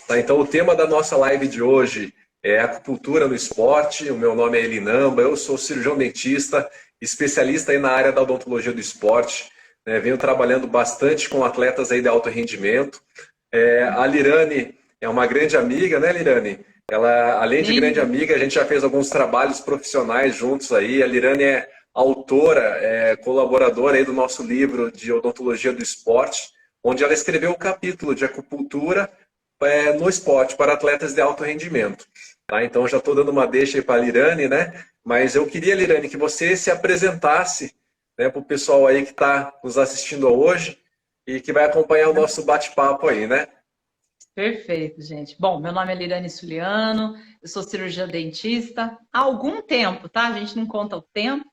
Tá, então, o tema da nossa live de hoje é acupuntura no esporte. O meu nome é Elinamba, eu sou cirurgião dentista, especialista aí na área da odontologia do esporte. Né? Venho trabalhando bastante com atletas aí de alto rendimento. A Lirane é uma grande amiga, né, Lirane? Ela, além de grande Sim, amiga, a gente já fez alguns trabalhos profissionais juntos aí. A Lirane é autora, colaboradora aí do nosso livro de odontologia do esporte, onde ela escreveu o capítulo de acupuntura no esporte para atletas de alto rendimento. Tá? Então já estou dando uma deixa aí para a Lirane, né? Mas eu queria, Lirane, que você se apresentasse, né, para o pessoal aí que está nos assistindo hoje e que vai acompanhar o nosso bate-papo aí, né? perfeito, gente. Bom, meu nome é Lirane Suliano, eu sou cirurgiã dentista há algum tempo, tá? A gente não conta o tempo.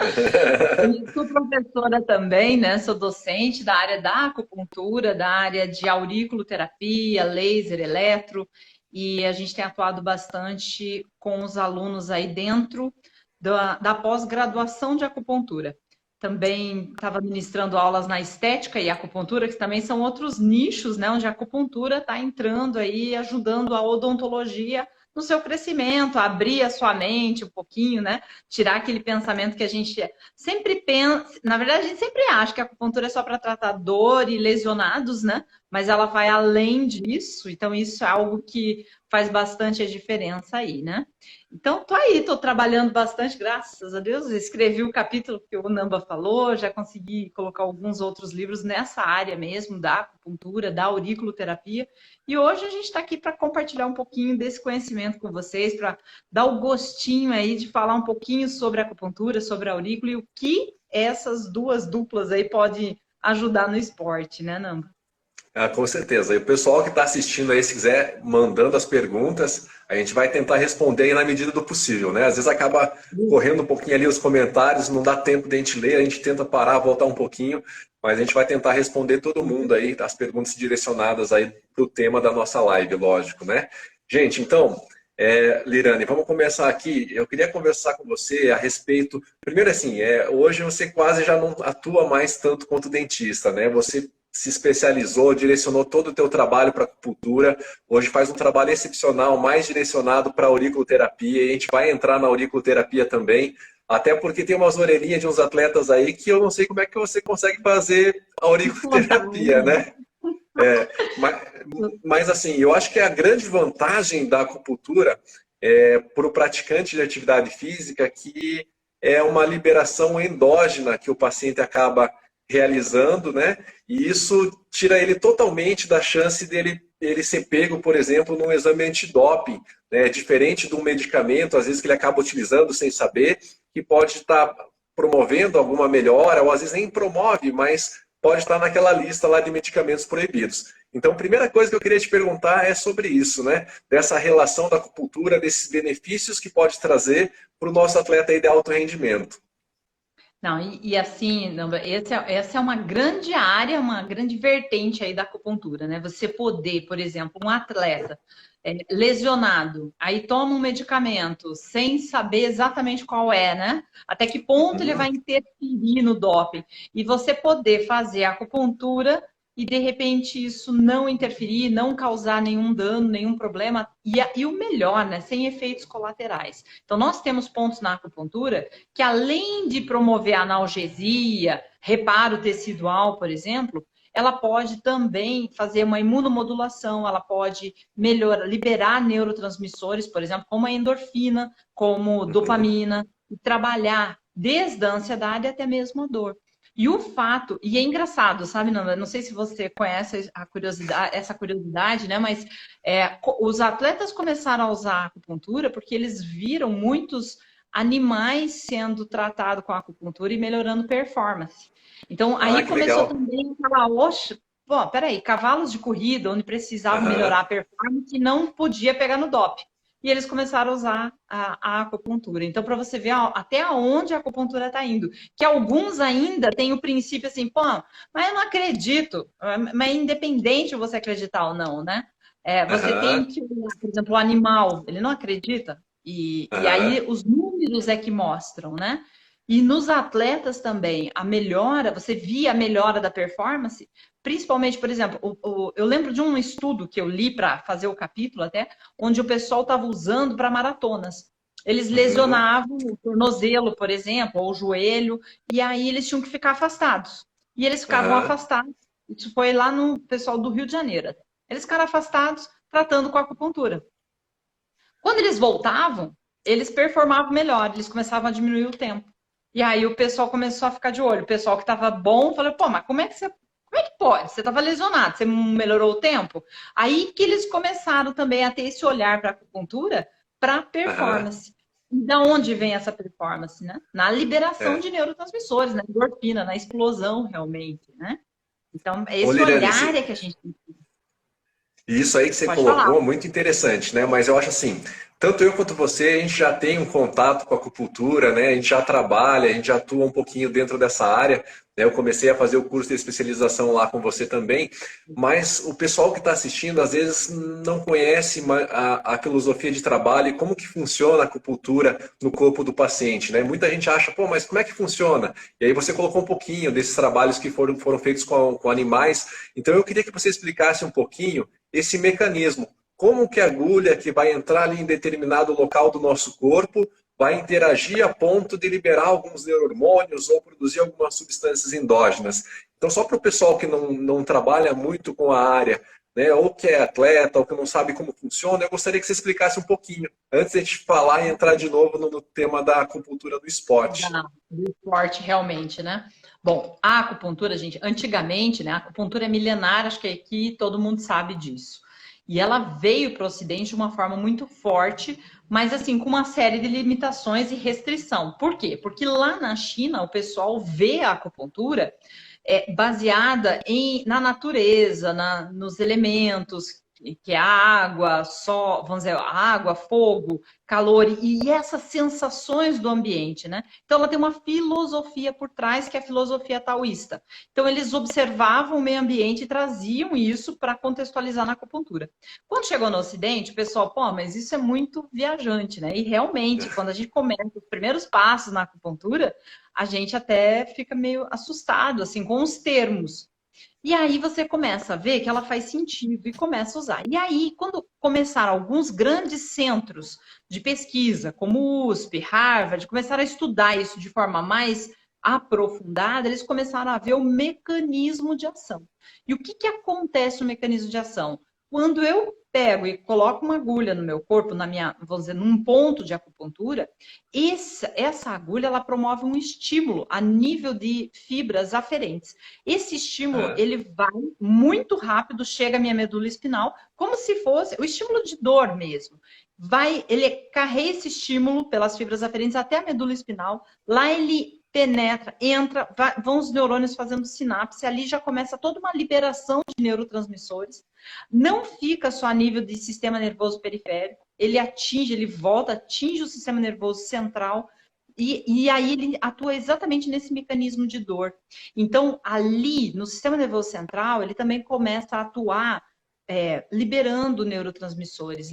E sou professora também, né? Sou docente da área da acupuntura, da área de auriculoterapia, laser, eletro, e a gente tem atuado bastante com os alunos aí dentro da pós-graduação de acupuntura. Também estava ministrando aulas na estética e acupuntura, que também são outros nichos, né? Onde a acupuntura está entrando aí, ajudando a odontologia no seu crescimento, a abrir a sua mente um pouquinho, né? Tirar aquele pensamento que a gente sempre pensa, na verdade, a gente sempre acha que a acupuntura é só para tratar dor e lesionados, né? Mas ela vai além disso, então isso é algo que faz bastante a diferença aí, né? Então, tô aí, tô trabalhando bastante, graças a Deus. Escrevi o capítulo que o Namba falou, já consegui colocar alguns outros livros nessa área mesmo, da acupuntura, da auriculoterapia. E hoje a gente está aqui para compartilhar um pouquinho desse conhecimento com vocês, para dar o gostinho aí de falar um pouquinho sobre a acupuntura, sobre a aurícula e o que essas duas duplas aí podem ajudar no esporte, né, Namba? Ah, com certeza. E o pessoal que está assistindo aí, se quiser mandando as perguntas, a gente vai tentar responder aí na medida do possível, né? Às vezes acaba correndo um pouquinho ali os comentários, não dá tempo de a gente ler, a gente tenta parar, voltar um pouquinho, mas a gente vai tentar responder todo mundo aí, as perguntas direcionadas aí para o tema da nossa live, lógico, né? Gente, então, Lirane, vamos começar aqui. Eu queria conversar com você a respeito. Primeiro, assim, hoje você quase já não atua mais tanto quanto dentista, né? Você se especializou, direcionou todo o teu trabalho para acupuntura. Hoje faz um trabalho excepcional, mais direcionado para auriculoterapia. E a gente vai entrar na auriculoterapia também, até porque tem umas orelhinhas de uns atletas aí que eu não sei como é que você consegue fazer a auriculoterapia, né? Mas, mas, assim, eu acho que a grande vantagem da acupuntura para o praticante de atividade física que é uma liberação endógena que o paciente acaba realizando, né? E isso tira ele totalmente da chance dele ele ser pego, por exemplo, num exame antidoping, né? Diferente de um medicamento, às vezes que ele acaba utilizando sem saber, que pode estar promovendo alguma melhora, ou às vezes nem promove, mas pode estar naquela lista lá de medicamentos proibidos. Então, a primeira coisa que eu queria te perguntar é sobre isso, né? Dessa relação da acupuntura, desses benefícios que pode trazer para o nosso atleta aí de alto rendimento. Não, e assim, Namba, essa é uma grande área, uma grande vertente aí da acupuntura, né? Você poder, por exemplo, um atleta lesionado, aí toma um medicamento sem saber exatamente qual é, né? Até que ponto ele vai Uhum. interferir no doping. E você poder fazer a acupuntura e de repente isso não interferir, não causar nenhum dano, nenhum problema, e o melhor, né? Sem efeitos colaterais. Então, nós temos pontos na acupuntura que além de promover a analgesia, reparo tecidual, por exemplo, ela pode também fazer uma imunomodulação, ela pode melhorar, liberar neurotransmissores, por exemplo, como a endorfina, como Uhum. dopamina, e trabalhar desde a ansiedade até mesmo a dor. E o fato, e é engraçado, sabe, Nanda? Não sei se você conhece a curiosidade, essa curiosidade, né? Mas os atletas começaram a usar a acupuntura porque eles viram muitos animais sendo tratados com a acupuntura e melhorando performance. Então, Ah, aí que começou legal. também aquela, oxe, pô, peraí, cavalos de corrida, onde precisava Aham. melhorar a performance e não podia pegar no doping. E eles começaram a usar a acupuntura. Então, para você ver até onde a acupuntura está indo. Que alguns ainda têm o princípio assim, pô, mas eu não acredito. Mas é independente de você acreditar ou não, né? Você tem Aham. que, por exemplo, o animal, ele não acredita. E Aham. aí os números é que mostram, né? E nos atletas também, a melhora, você via a melhora da performance, principalmente, por exemplo, eu lembro de um estudo que eu li para fazer o capítulo até, onde o pessoal estava usando para maratonas. Eles Uhum. lesionavam o tornozelo, por exemplo, ou o joelho, e aí eles tinham que ficar afastados. E eles ficavam Aham. afastados. Isso foi lá no pessoal do Rio de Janeiro. Eles ficaram afastados tratando com acupuntura. Quando eles voltavam, eles performavam melhor, eles começavam a diminuir o tempo. E aí o pessoal começou a ficar de olho. O pessoal que estava bom falou, pô, mas como é que pode? Você estava lesionado, você melhorou o tempo? Aí que eles começaram também a ter esse olhar para a acupuntura, para Aham. performance. E da onde vem essa performance, né? Na liberação É. de neurotransmissores, na endorfina, na explosão realmente, né? Então, Ô, esse Liliane, olhar é que a gente e isso aí que você pode falar. colocou, muito interessante, né? Mas eu acho assim, tanto eu quanto você, a gente já tem um contato com a acupuntura, né? A gente já trabalha, a gente já atua um pouquinho dentro dessa área, né? Eu comecei a fazer o curso de especialização lá com você também, mas o pessoal que está assistindo, às vezes, não conhece a filosofia de trabalho e como que funciona a acupuntura no corpo do paciente, né? Muita gente acha, pô, mas como é que funciona? E aí você colocou um pouquinho desses trabalhos que foram feitos com animais, então eu queria que você explicasse um pouquinho esse mecanismo. Como que a agulha que vai entrar ali em determinado local do nosso corpo vai interagir a ponto de liberar alguns neurohormônios ou produzir algumas substâncias endógenas. Então, só para o pessoal que não trabalha muito com a área, né, ou que é atleta, ou que não sabe como funciona, eu gostaria que você explicasse um pouquinho, antes de a gente falar e entrar de novo no tema da acupuntura do esporte. Do esporte, realmente, né? Bom, a acupuntura, gente, antigamente, né? A acupuntura é milenar, acho que aqui todo mundo sabe disso. E ela veio para o Ocidente de uma forma muito forte, mas assim, com uma série de limitações e restrição. Por quê? Porque lá na China, o pessoal vê a acupuntura baseada na natureza, nos elementos, que é a água, só, vamos dizer, água, fogo, calor e essas sensações do ambiente, né? Então ela tem uma filosofia por trás que é a filosofia taoísta. Então eles observavam o meio ambiente e traziam isso para contextualizar na acupuntura. Quando chegou no Ocidente, o pessoal, pô, mas isso é muito viajante, né? E realmente, quando a gente começa os primeiros passos na acupuntura, a gente até fica meio assustado assim com os termos. E aí você começa a ver que ela faz sentido e começa a usar. E aí, quando começaram alguns grandes centros de pesquisa, como o USP, Harvard, começaram a estudar isso de forma mais aprofundada, eles começaram a ver o mecanismo de ação. E o que, que acontece no mecanismo de ação? Quando eu pego e coloco uma agulha no meu corpo, na minha, vamos dizer, num ponto de acupuntura, essa agulha ela promove um estímulo a nível de fibras aferentes. Esse estímulo, Ah, ele vai muito rápido, chega à minha medula espinal, como se fosse o estímulo de dor mesmo. Ele carrega esse estímulo pelas fibras aferentes até a medula espinal, lá ele penetra, entra, vão os neurônios fazendo sinapse, ali já começa toda uma liberação de neurotransmissores. Não fica só a nível de sistema nervoso periférico, ele volta, atinge o sistema nervoso central, e aí ele atua exatamente nesse mecanismo de dor. Então, ali, no sistema nervoso central, ele também começa a atuar liberando neurotransmissores,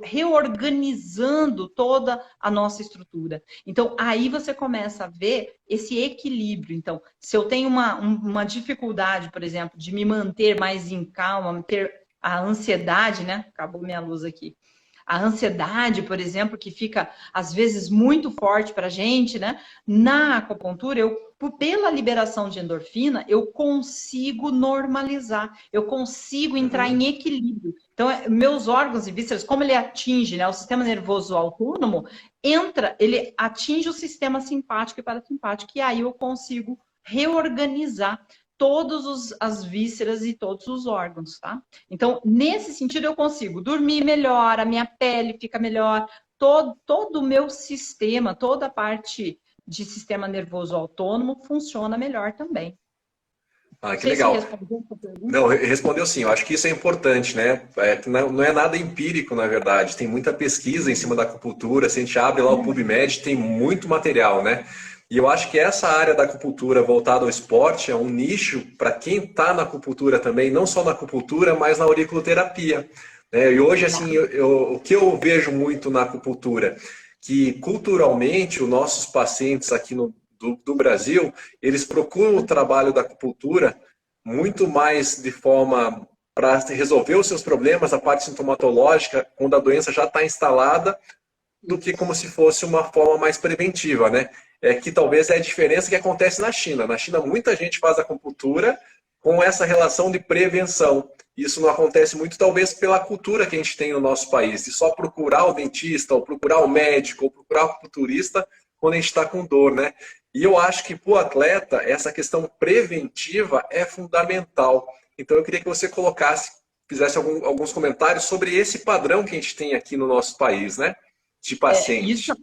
reorganizando toda a nossa estrutura. Então, aí você começa a ver esse equilíbrio. Então, se eu tenho uma dificuldade, por exemplo, de me manter mais em calma, ter a ansiedade, né? Acabou minha luz aqui. A ansiedade, por exemplo, que fica às vezes muito forte para a gente, né? Na acupuntura, pela liberação de endorfina, eu consigo normalizar, eu consigo entrar uhum. em equilíbrio. Então, meus órgãos e vísceras, como ele atinge, né, o sistema nervoso autônomo, ele atinge o sistema simpático e parasimpático, e aí eu consigo reorganizar todas as vísceras e todos os órgãos, tá? Então, nesse sentido, eu consigo dormir melhor, a minha pele fica melhor, todo o meu sistema, toda a parte de sistema nervoso autônomo funciona melhor também. Ah, Não que sei se legal. respondeu a sua pergunta. Não, respondeu sim. Eu acho que isso é importante, né? Não é nada empírico, na verdade. Tem muita pesquisa em cima da acupuntura. Se a gente abre lá o PubMed, tem muito material, né? E eu acho que essa área da acupuntura voltada ao esporte é um nicho para quem está na acupuntura também, não só na acupuntura, mas na auriculoterapia, né? E hoje, assim, o que eu vejo muito na acupuntura? que culturalmente os nossos pacientes aqui do Brasil, eles procuram o trabalho da acupuntura muito mais de forma para resolver os seus problemas, a parte sintomatológica, quando a doença já está instalada, do que como se fosse uma forma mais preventiva, né? É que talvez é a diferença que acontece na China. Na China, muita gente faz acupuntura com essa relação de prevenção. Isso não acontece muito, talvez, pela cultura que a gente tem no nosso país, de só procurar o dentista, ou procurar o médico, ou procurar o acupunturista quando a gente está com dor, né? E eu acho que para o atleta, essa questão preventiva é fundamental. Então, eu queria que você colocasse, fizesse alguns comentários sobre esse padrão que a gente tem aqui no nosso país, né? De Isso, paciente.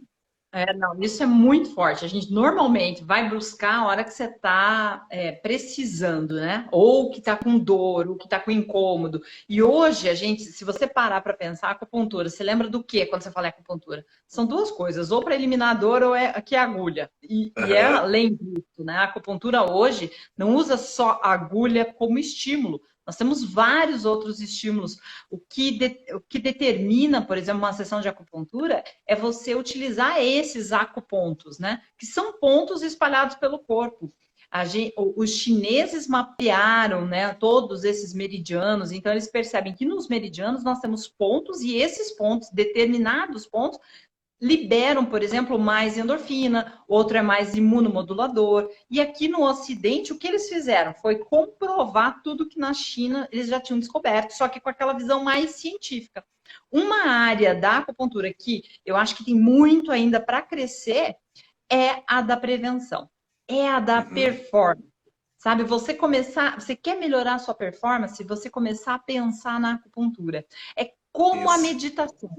não, isso é muito forte. A gente normalmente vai buscar a hora que você está precisando, né? Ou que está com dor, ou que está com incômodo. E hoje, a gente, se você parar para pensar, acupuntura, você lembra do que quando você fala em acupuntura? São duas coisas, ou para eliminar a dor, ou aqui é agulha. E é Aham. além disso, né? A acupuntura hoje não usa só a agulha como estímulo. Nós temos vários outros estímulos. O que determina, por exemplo, uma sessão de acupuntura é você utilizar esses acupontos, né? Que são pontos espalhados pelo corpo. Os chineses mapearam, né, todos esses meridianos, então eles percebem que nos meridianos nós temos pontos e esses pontos, determinados pontos, liberam, por exemplo, mais endorfina, outro é mais imunomodulador. E aqui no Ocidente, o que eles fizeram foi comprovar tudo que na China eles já tinham descoberto, só que com aquela visão mais científica. Uma área da acupuntura que eu acho que tem muito ainda para crescer é a da prevenção, é a da Uhum. performance. Sabe, você quer melhorar a sua performance, você começar a pensar na acupuntura. É como a Isso. meditação.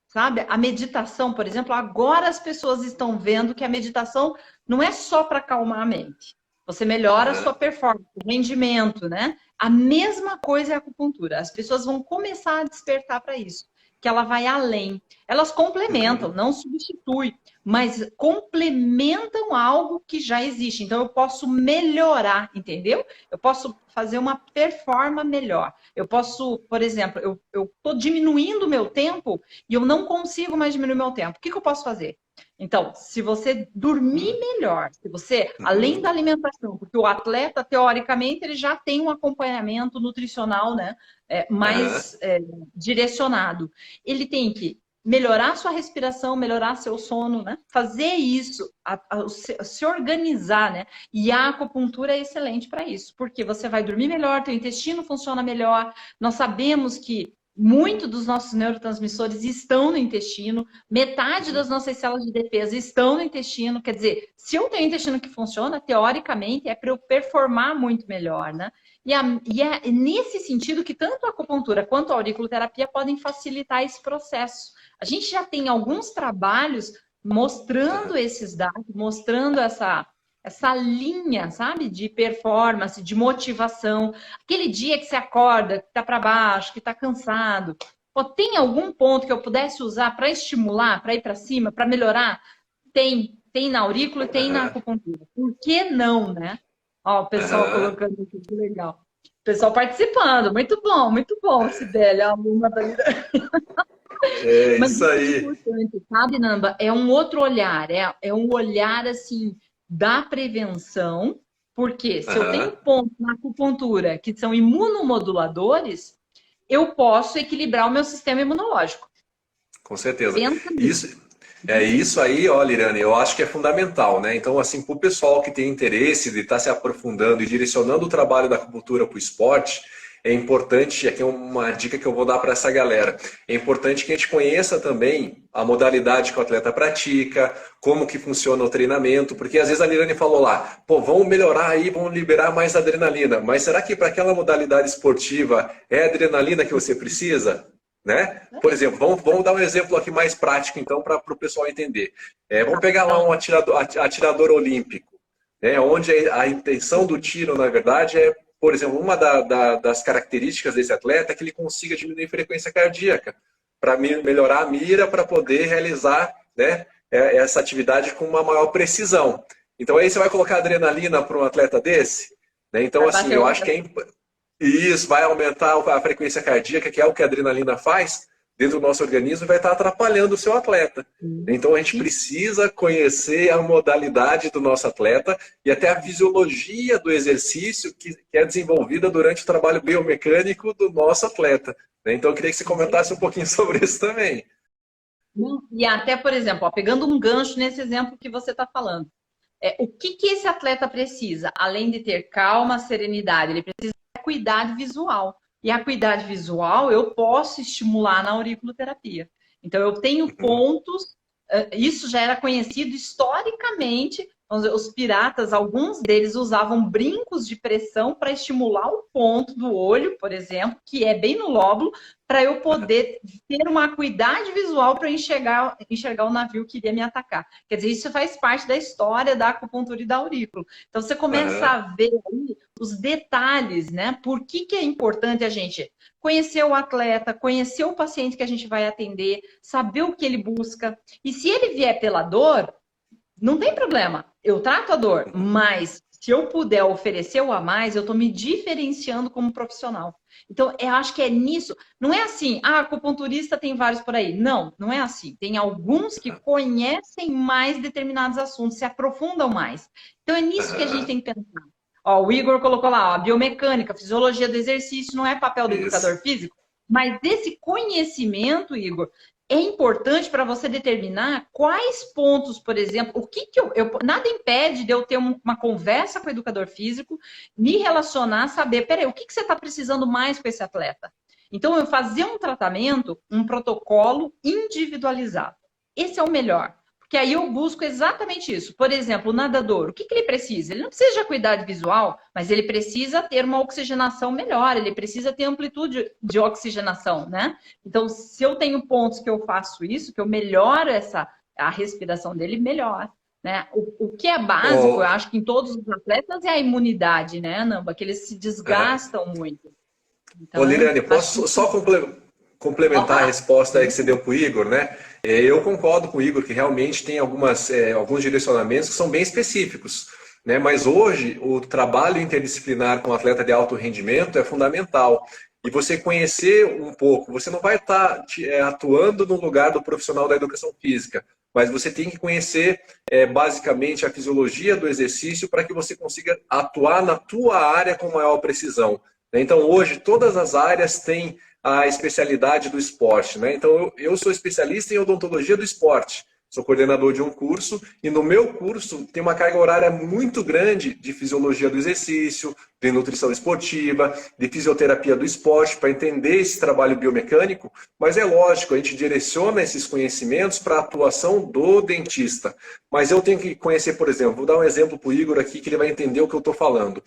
Sabe? A meditação, por exemplo, agora as pessoas estão vendo que a meditação não é só para acalmar a mente. Você melhora a Aham. sua performance, o rendimento, né? A mesma coisa é a acupuntura. As pessoas vão começar a despertar para isso, que ela vai além. Elas complementam, Uhum. não substitui, mas complementam algo que já existe. Então eu posso melhorar, entendeu? Eu posso fazer uma performance melhor. Eu posso, por exemplo, eu estou diminuindo o meu tempo e eu não consigo mais diminuir meu tempo. O que eu posso fazer? Então, se você dormir melhor, se você, além Uhum. da alimentação, porque o atleta, teoricamente, ele já tem um acompanhamento nutricional, né, Aham. mais direcionado. Ele tem que melhorar sua respiração, melhorar seu sono, né? Fazer isso, se organizar, né? E a acupuntura é excelente para isso, porque você vai dormir melhor, teu intestino funciona melhor. Nós sabemos que muito dos nossos neurotransmissores estão no intestino, metade Uhum. das nossas células de defesa estão no intestino. Quer dizer, se eu tenho intestino que funciona, teoricamente é para eu performar muito melhor, né? E é nesse sentido que tanto a acupuntura quanto a auriculoterapia podem facilitar esse processo. A gente já tem alguns trabalhos mostrando Aham. esses dados, mostrando essa linha, sabe, de performance, de motivação. Aquele dia que você acorda, que está para baixo, que está cansado. Pô, tem algum ponto que eu pudesse usar para estimular, para ir para cima, para melhorar? Tem na aurícula e tem na Aham. acupuntura. Por que não, né? Ó, o pessoal Aham. colocando aqui, que legal. O pessoal participando, muito bom, Sibeli, a aluna da É mas isso isso é aí. importante, sabe, Namba? É um outro olhar, é um olhar assim da prevenção, porque se eu tenho Aham. pontos na acupuntura que são imunomoduladores, eu posso equilibrar o meu sistema imunológico. Com certeza. Pensa nisso. Isso aí, ó, Lirane, eu acho que é fundamental, né? Então, assim, para o pessoal que tem interesse de estar se aprofundando e direcionando o trabalho da acupuntura para o esporte, é importante, aqui é uma dica que eu vou dar para essa galera, é importante que a gente conheça também a modalidade que o atleta pratica, como que funciona o treinamento, porque às vezes a Lirane falou lá, pô, vamos melhorar aí, vamos liberar mais adrenalina, mas será que para aquela modalidade esportiva é a adrenalina que você precisa? Né? Por exemplo, vamos dar um exemplo aqui mais prático, então, para o pessoal entender. Vamos pegar lá um Então, atirador olímpico, né? Onde a intenção do tiro, na verdade, é, por exemplo, uma das características desse atleta é que ele consiga diminuir a frequência cardíaca, para melhorar a mira, para poder realizar, né, essa atividade com uma maior precisão. Então, aí você vai colocar adrenalina para um atleta desse? Né? Então, vai assim, bater eu o acho que isso vai aumentar a frequência cardíaca, que é o que a adrenalina faz, dentro do nosso organismo e vai estar atrapalhando o seu atleta. Então a gente precisa conhecer a modalidade do nosso atleta e até a fisiologia do exercício que é desenvolvida durante o trabalho biomecânico do nosso atleta. Então eu queria que você comentasse um pouquinho sobre isso também. E até, por exemplo, ó, pegando um gancho nesse exemplo que você está falando, o que esse atleta precisa? Além de ter calma, serenidade, ele precisa de acuidade visual. E a acuidade visual eu posso estimular na auriculoterapia. Então, eu tenho pontos, isso já era conhecido historicamente. Os piratas, alguns deles usavam brincos de pressão para estimular o ponto do olho, por exemplo, que é bem no lóbulo, para eu poder ter uma acuidade visual para enxergar o navio que iria me atacar. Quer dizer, isso faz parte da história da acupuntura e da aurícula. Então, você começa a ver aí os detalhes, né? Por que é importante a gente conhecer o atleta, conhecer o paciente que a gente vai atender, saber o que ele busca. E se ele vier pela dor, não tem problema, eu trato a dor, mas se eu puder oferecer o a mais, eu estou me diferenciando como profissional. Então, eu acho que é nisso. Não é assim, acupunturista tem vários por aí. Não, não é assim. Tem alguns que conhecem mais determinados assuntos, se aprofundam mais. Então, é nisso que a gente tem que pensar. Ó, o Igor colocou lá, ó, a biomecânica, a fisiologia do exercício não é papel do educador físico, mas esse conhecimento, Igor, é importante para você determinar quais pontos, por exemplo, o que nada impede de eu ter uma conversa com o educador físico, me relacionar, saber, peraí, o que você está precisando mais com esse atleta? Então, eu fazer um tratamento, um protocolo individualizado. Esse é o melhor. Porque aí eu busco exatamente isso. Por exemplo, o nadador, o que ele precisa? Ele não precisa de acuidade visual, mas ele precisa ter uma oxigenação melhor, ele precisa ter amplitude de oxigenação, né? Então, se eu tenho pontos que eu faço isso, que eu melhoro a respiração dele, melhor. Né? O que é básico, eu acho que em todos os atletas, é a imunidade, né, Namba? Que eles se desgastam muito. Então, Liliane, posso só complementar a resposta aí que você deu para o Igor, né? Eu concordo com o Igor que realmente tem alguns direcionamentos que são bem específicos, né? Mas hoje o trabalho interdisciplinar com atleta de alto rendimento é fundamental. E você conhecer um pouco, você não vai estar atuando no lugar do profissional da educação física, mas você tem que conhecer basicamente a fisiologia do exercício para que você consiga atuar na tua área com maior precisão. Então, hoje, todas as áreas têm a especialidade do esporte. Né? Então, eu sou especialista em odontologia do esporte. Sou coordenador de um curso e no meu curso tem uma carga horária muito grande de fisiologia do exercício, de nutrição esportiva, de fisioterapia do esporte, para entender esse trabalho biomecânico. Mas é lógico, a gente direciona esses conhecimentos para a atuação do dentista. Mas eu tenho que conhecer, por exemplo, vou dar um exemplo para o Igor aqui que ele vai entender o que eu estou falando.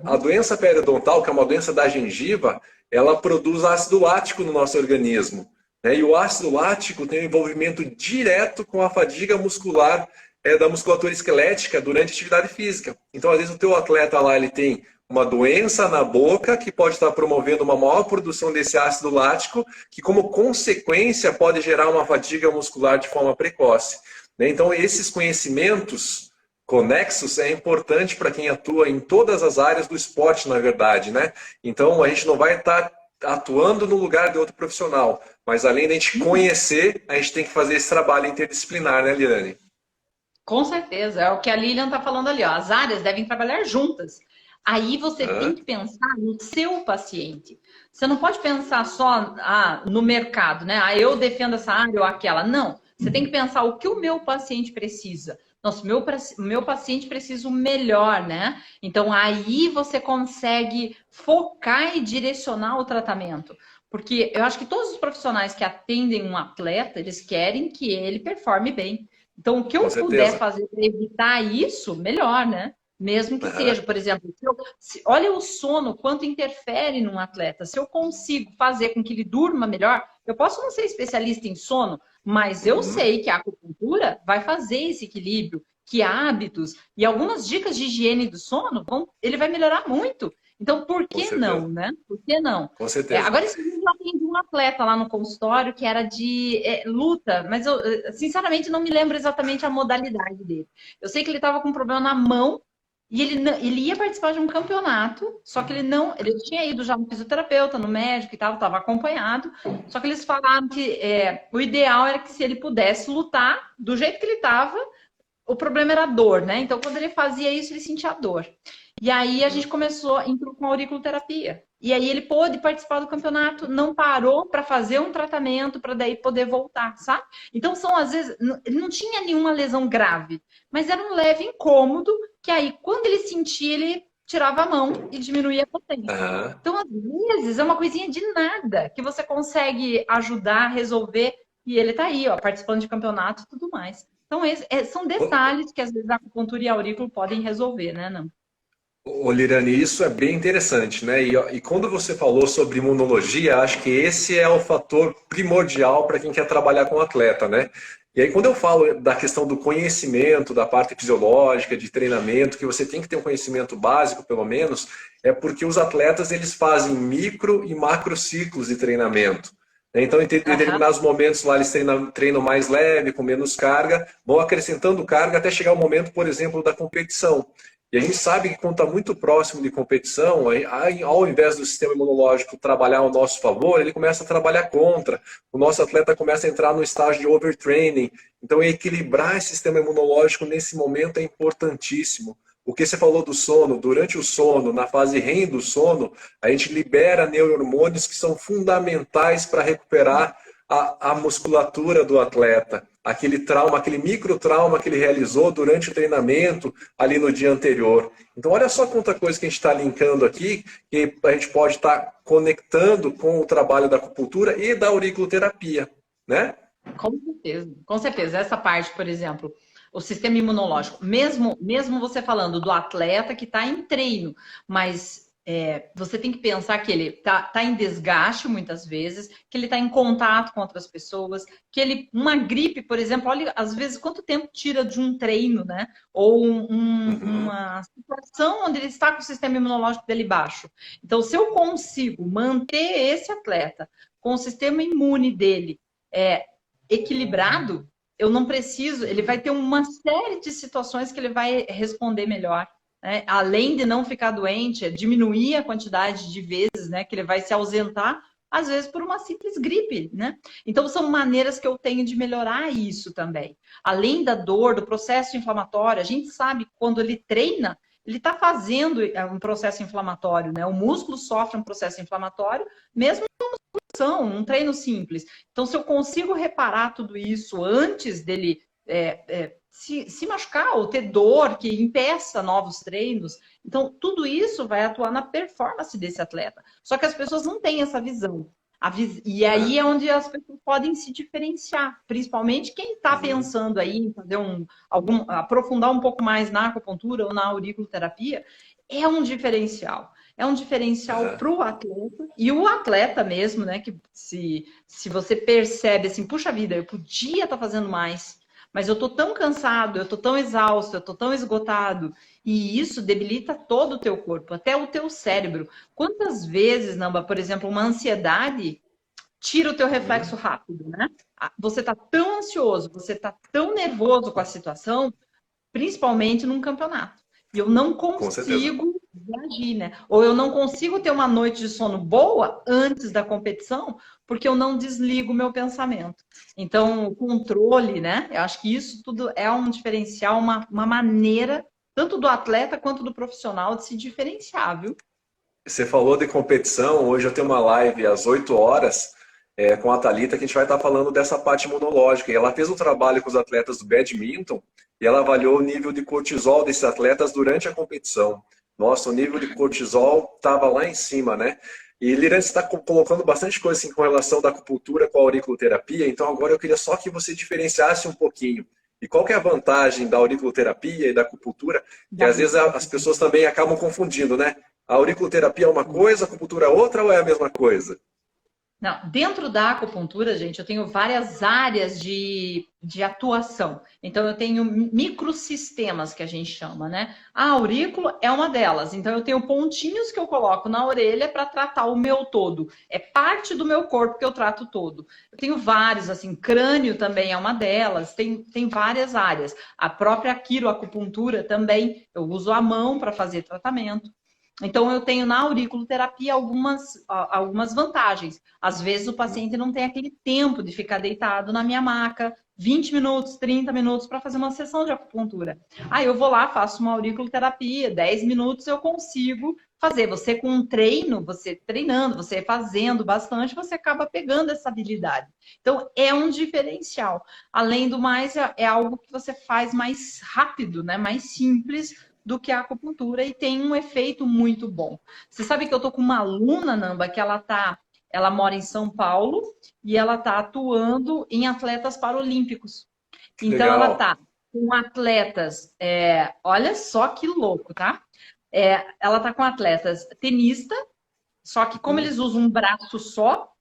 A doença periodontal, que é uma doença da gengiva, ela produz ácido lático no nosso organismo. E o ácido lático tem um envolvimento direto com a fadiga muscular da musculatura esquelética durante a atividade física. Então, às vezes, o teu atleta lá ele tem uma doença na boca que pode estar promovendo uma maior produção desse ácido lático, que, como consequência, pode gerar uma fadiga muscular de forma precoce. Então, esses conhecimentos conexos é importante para quem atua em todas as áreas do esporte, na verdade. Né? Então, a gente não vai estar atuando no lugar de outro profissional. Mas além de a gente conhecer, a gente tem que fazer esse trabalho interdisciplinar, né, Liliane? Com certeza, é o que a Lilian está falando ali, ó. As áreas devem trabalhar juntas. Aí você tem que pensar no seu paciente. Você não pode pensar só no mercado, né? Eu defendo essa área ou aquela. Não. Você tem que pensar o que o meu paciente precisa. Nossa, o meu paciente precisa o melhor, né? Então, aí você consegue focar e direcionar o tratamento. Porque eu acho que todos os profissionais que atendem um atleta, eles querem que ele performe bem. Então, o que eu puder fazer para evitar isso, melhor, né? Mesmo que seja, por exemplo, olha o sono, quanto interfere num atleta. Se eu consigo fazer com que ele durma melhor, eu posso não ser especialista em sono, mas eu sei que a acupuntura vai fazer esse equilíbrio, que hábitos e algumas dicas de higiene do sono, ele vai melhorar muito. Então, por que não, né? Por que não? Com certeza. Agora, esse vídeo eu atendi um atleta lá no consultório que era de luta, mas eu, sinceramente, não me lembro exatamente a modalidade dele. Eu sei que ele estava com um problema na mão E ele ia participar de um campeonato, só que ele tinha ido já no fisioterapeuta, no médico e tal, estava acompanhado, só que eles falaram que o ideal era que se ele pudesse lutar do jeito que ele estava, o problema era a dor, né? Então, quando ele fazia isso, ele sentia dor. E aí a gente entrou com a auriculoterapia. E aí ele pôde participar do campeonato, não parou para fazer um tratamento para daí poder voltar, sabe? Então são às vezes, ele não tinha nenhuma lesão grave, mas era um leve incômodo que aí quando ele sentia, ele tirava a mão e diminuía a potência. Aham. Então às vezes é uma coisinha de nada que você consegue ajudar, resolver e ele tá aí, ó, participando de campeonato e tudo mais. Então são detalhes que às vezes a acupuntura e a aurículo podem resolver, né, não? Ô, Lirane, isso é bem interessante, né? E quando você falou sobre imunologia, acho que esse é o fator primordial para quem quer trabalhar com atleta, né? E aí, quando eu falo da questão do conhecimento, da parte fisiológica, de treinamento, que você tem que ter um conhecimento básico, pelo menos, é porque os atletas eles fazem micro e macro ciclos de treinamento. Né? Então, em Aham. determinados momentos lá, eles treinam mais leve, com menos carga, vão acrescentando carga até chegar o momento, por exemplo, da competição. E a gente sabe que quando está muito próximo de competição, ao invés do sistema imunológico trabalhar ao nosso favor, ele começa a trabalhar contra. O nosso atleta começa a entrar no estágio de overtraining. Então, equilibrar esse sistema imunológico nesse momento é importantíssimo. O que você falou do sono, durante o sono, na fase REM do sono, a gente libera neurohormônios que são fundamentais para recuperar a musculatura do atleta. Aquele trauma, aquele microtrauma que ele realizou durante o treinamento ali no dia anterior. Então, olha só quanta coisa que a gente está linkando aqui, que a gente pode estar conectando com o trabalho da acupuntura e da auriculoterapia, né? Com certeza, com certeza. Essa parte, por exemplo, o sistema imunológico, mesmo você falando do atleta que está em treino, mas você tem que pensar que ele tá em desgaste muitas vezes, que ele está em contato com outras pessoas, que uma gripe, por exemplo, olha, às vezes quanto tempo tira de um treino, né? Ou Uhum. uma situação onde ele está com o sistema imunológico dele baixo. Então, se eu consigo manter esse atleta com o sistema imune dele é, equilibrado, eu não preciso, ele vai ter uma série de situações que ele vai responder melhor. Né? Além de não ficar doente, diminuir a quantidade de vezes, né, que ele vai se ausentar, às vezes por uma simples gripe, né? Então são maneiras que eu tenho de melhorar isso também. Além da dor, do processo inflamatório, a gente sabe que quando ele treina, ele está fazendo um processo inflamatório, né? O músculo sofre um processo inflamatório, mesmo um treino simples. Então, se eu consigo reparar tudo isso antes dele se machucar ou ter dor que impeça novos treinos, então tudo isso vai atuar na performance desse atleta. Só que as pessoas não têm essa visão. E aí Ah, é onde as pessoas podem se diferenciar, principalmente quem está uhum. pensando aí em fazer aprofundar um pouco mais na acupuntura ou na auriculoterapia, é um diferencial. É um diferencial Aham. para o atleta e o atleta mesmo, né? Que se você percebe assim, puxa vida, eu podia estar fazendo mais, mas eu tô tão cansado, eu tô tão exausto, eu tô tão esgotado, e isso debilita todo o teu corpo, até o teu cérebro. Quantas vezes, Namba, por exemplo, uma ansiedade tira o teu reflexo Uhum. rápido, né? Você tá tão ansioso, você tá tão nervoso com a situação, principalmente num campeonato. E eu não Com certeza. consigo reagir, né? Ou eu não consigo ter uma noite de sono boa antes da competição, porque eu não desligo o meu pensamento. Então, o controle, né? Eu acho que isso tudo é um diferencial, uma maneira, tanto do atleta quanto do profissional, de se diferenciar, viu? Você falou de competição, hoje eu tenho uma live às 8 horas com a Thalita, que a gente vai estar falando dessa parte imunológica. E ela fez um trabalho com os atletas do badminton e ela avaliou o nível de cortisol desses atletas durante a competição. Nossa, o nível de cortisol estava lá em cima, né? E Lirane, você está colocando bastante coisa assim, com relação da acupuntura com a auriculoterapia, então agora eu queria só que você diferenciasse um pouquinho. E qual que é a vantagem da auriculoterapia e da acupuntura? Que Da às vezes as pessoas também acabam confundindo, né? A auriculoterapia é uma coisa, a acupuntura é outra ou é a mesma coisa? Não, dentro da acupuntura, gente, eu tenho várias áreas de atuação. Então, eu tenho microsistemas que a gente chama, né? A aurícula é uma delas. Então, eu tenho pontinhos que eu coloco na orelha para tratar o meu todo. É parte do meu corpo que eu trato todo. Eu tenho vários, assim, crânio também é uma delas. Tem várias áreas. A própria quiroacupuntura também, eu uso a mão para fazer tratamento. Então, eu tenho na auriculoterapia algumas vantagens. Às vezes, o paciente não tem aquele tempo de ficar deitado na minha maca 20 minutos, 30 minutos para fazer uma sessão de acupuntura. Aí eu vou lá, faço uma auriculoterapia, 10 minutos eu consigo fazer. Você com um treino, você treinando, você fazendo bastante, você acaba pegando essa habilidade. Então, é um diferencial. Além do mais, é algo que você faz mais rápido, né? Mais simples do que a acupuntura e tem um efeito muito bom. Você sabe que eu tô com uma aluna, Namba, que ela mora em São Paulo e ela tá atuando em atletas paralímpicos. Que Então ela legal. tá com atletas, olha só que louco, tá? Ela tá com atletas tenista, só que como eles usam um braço só,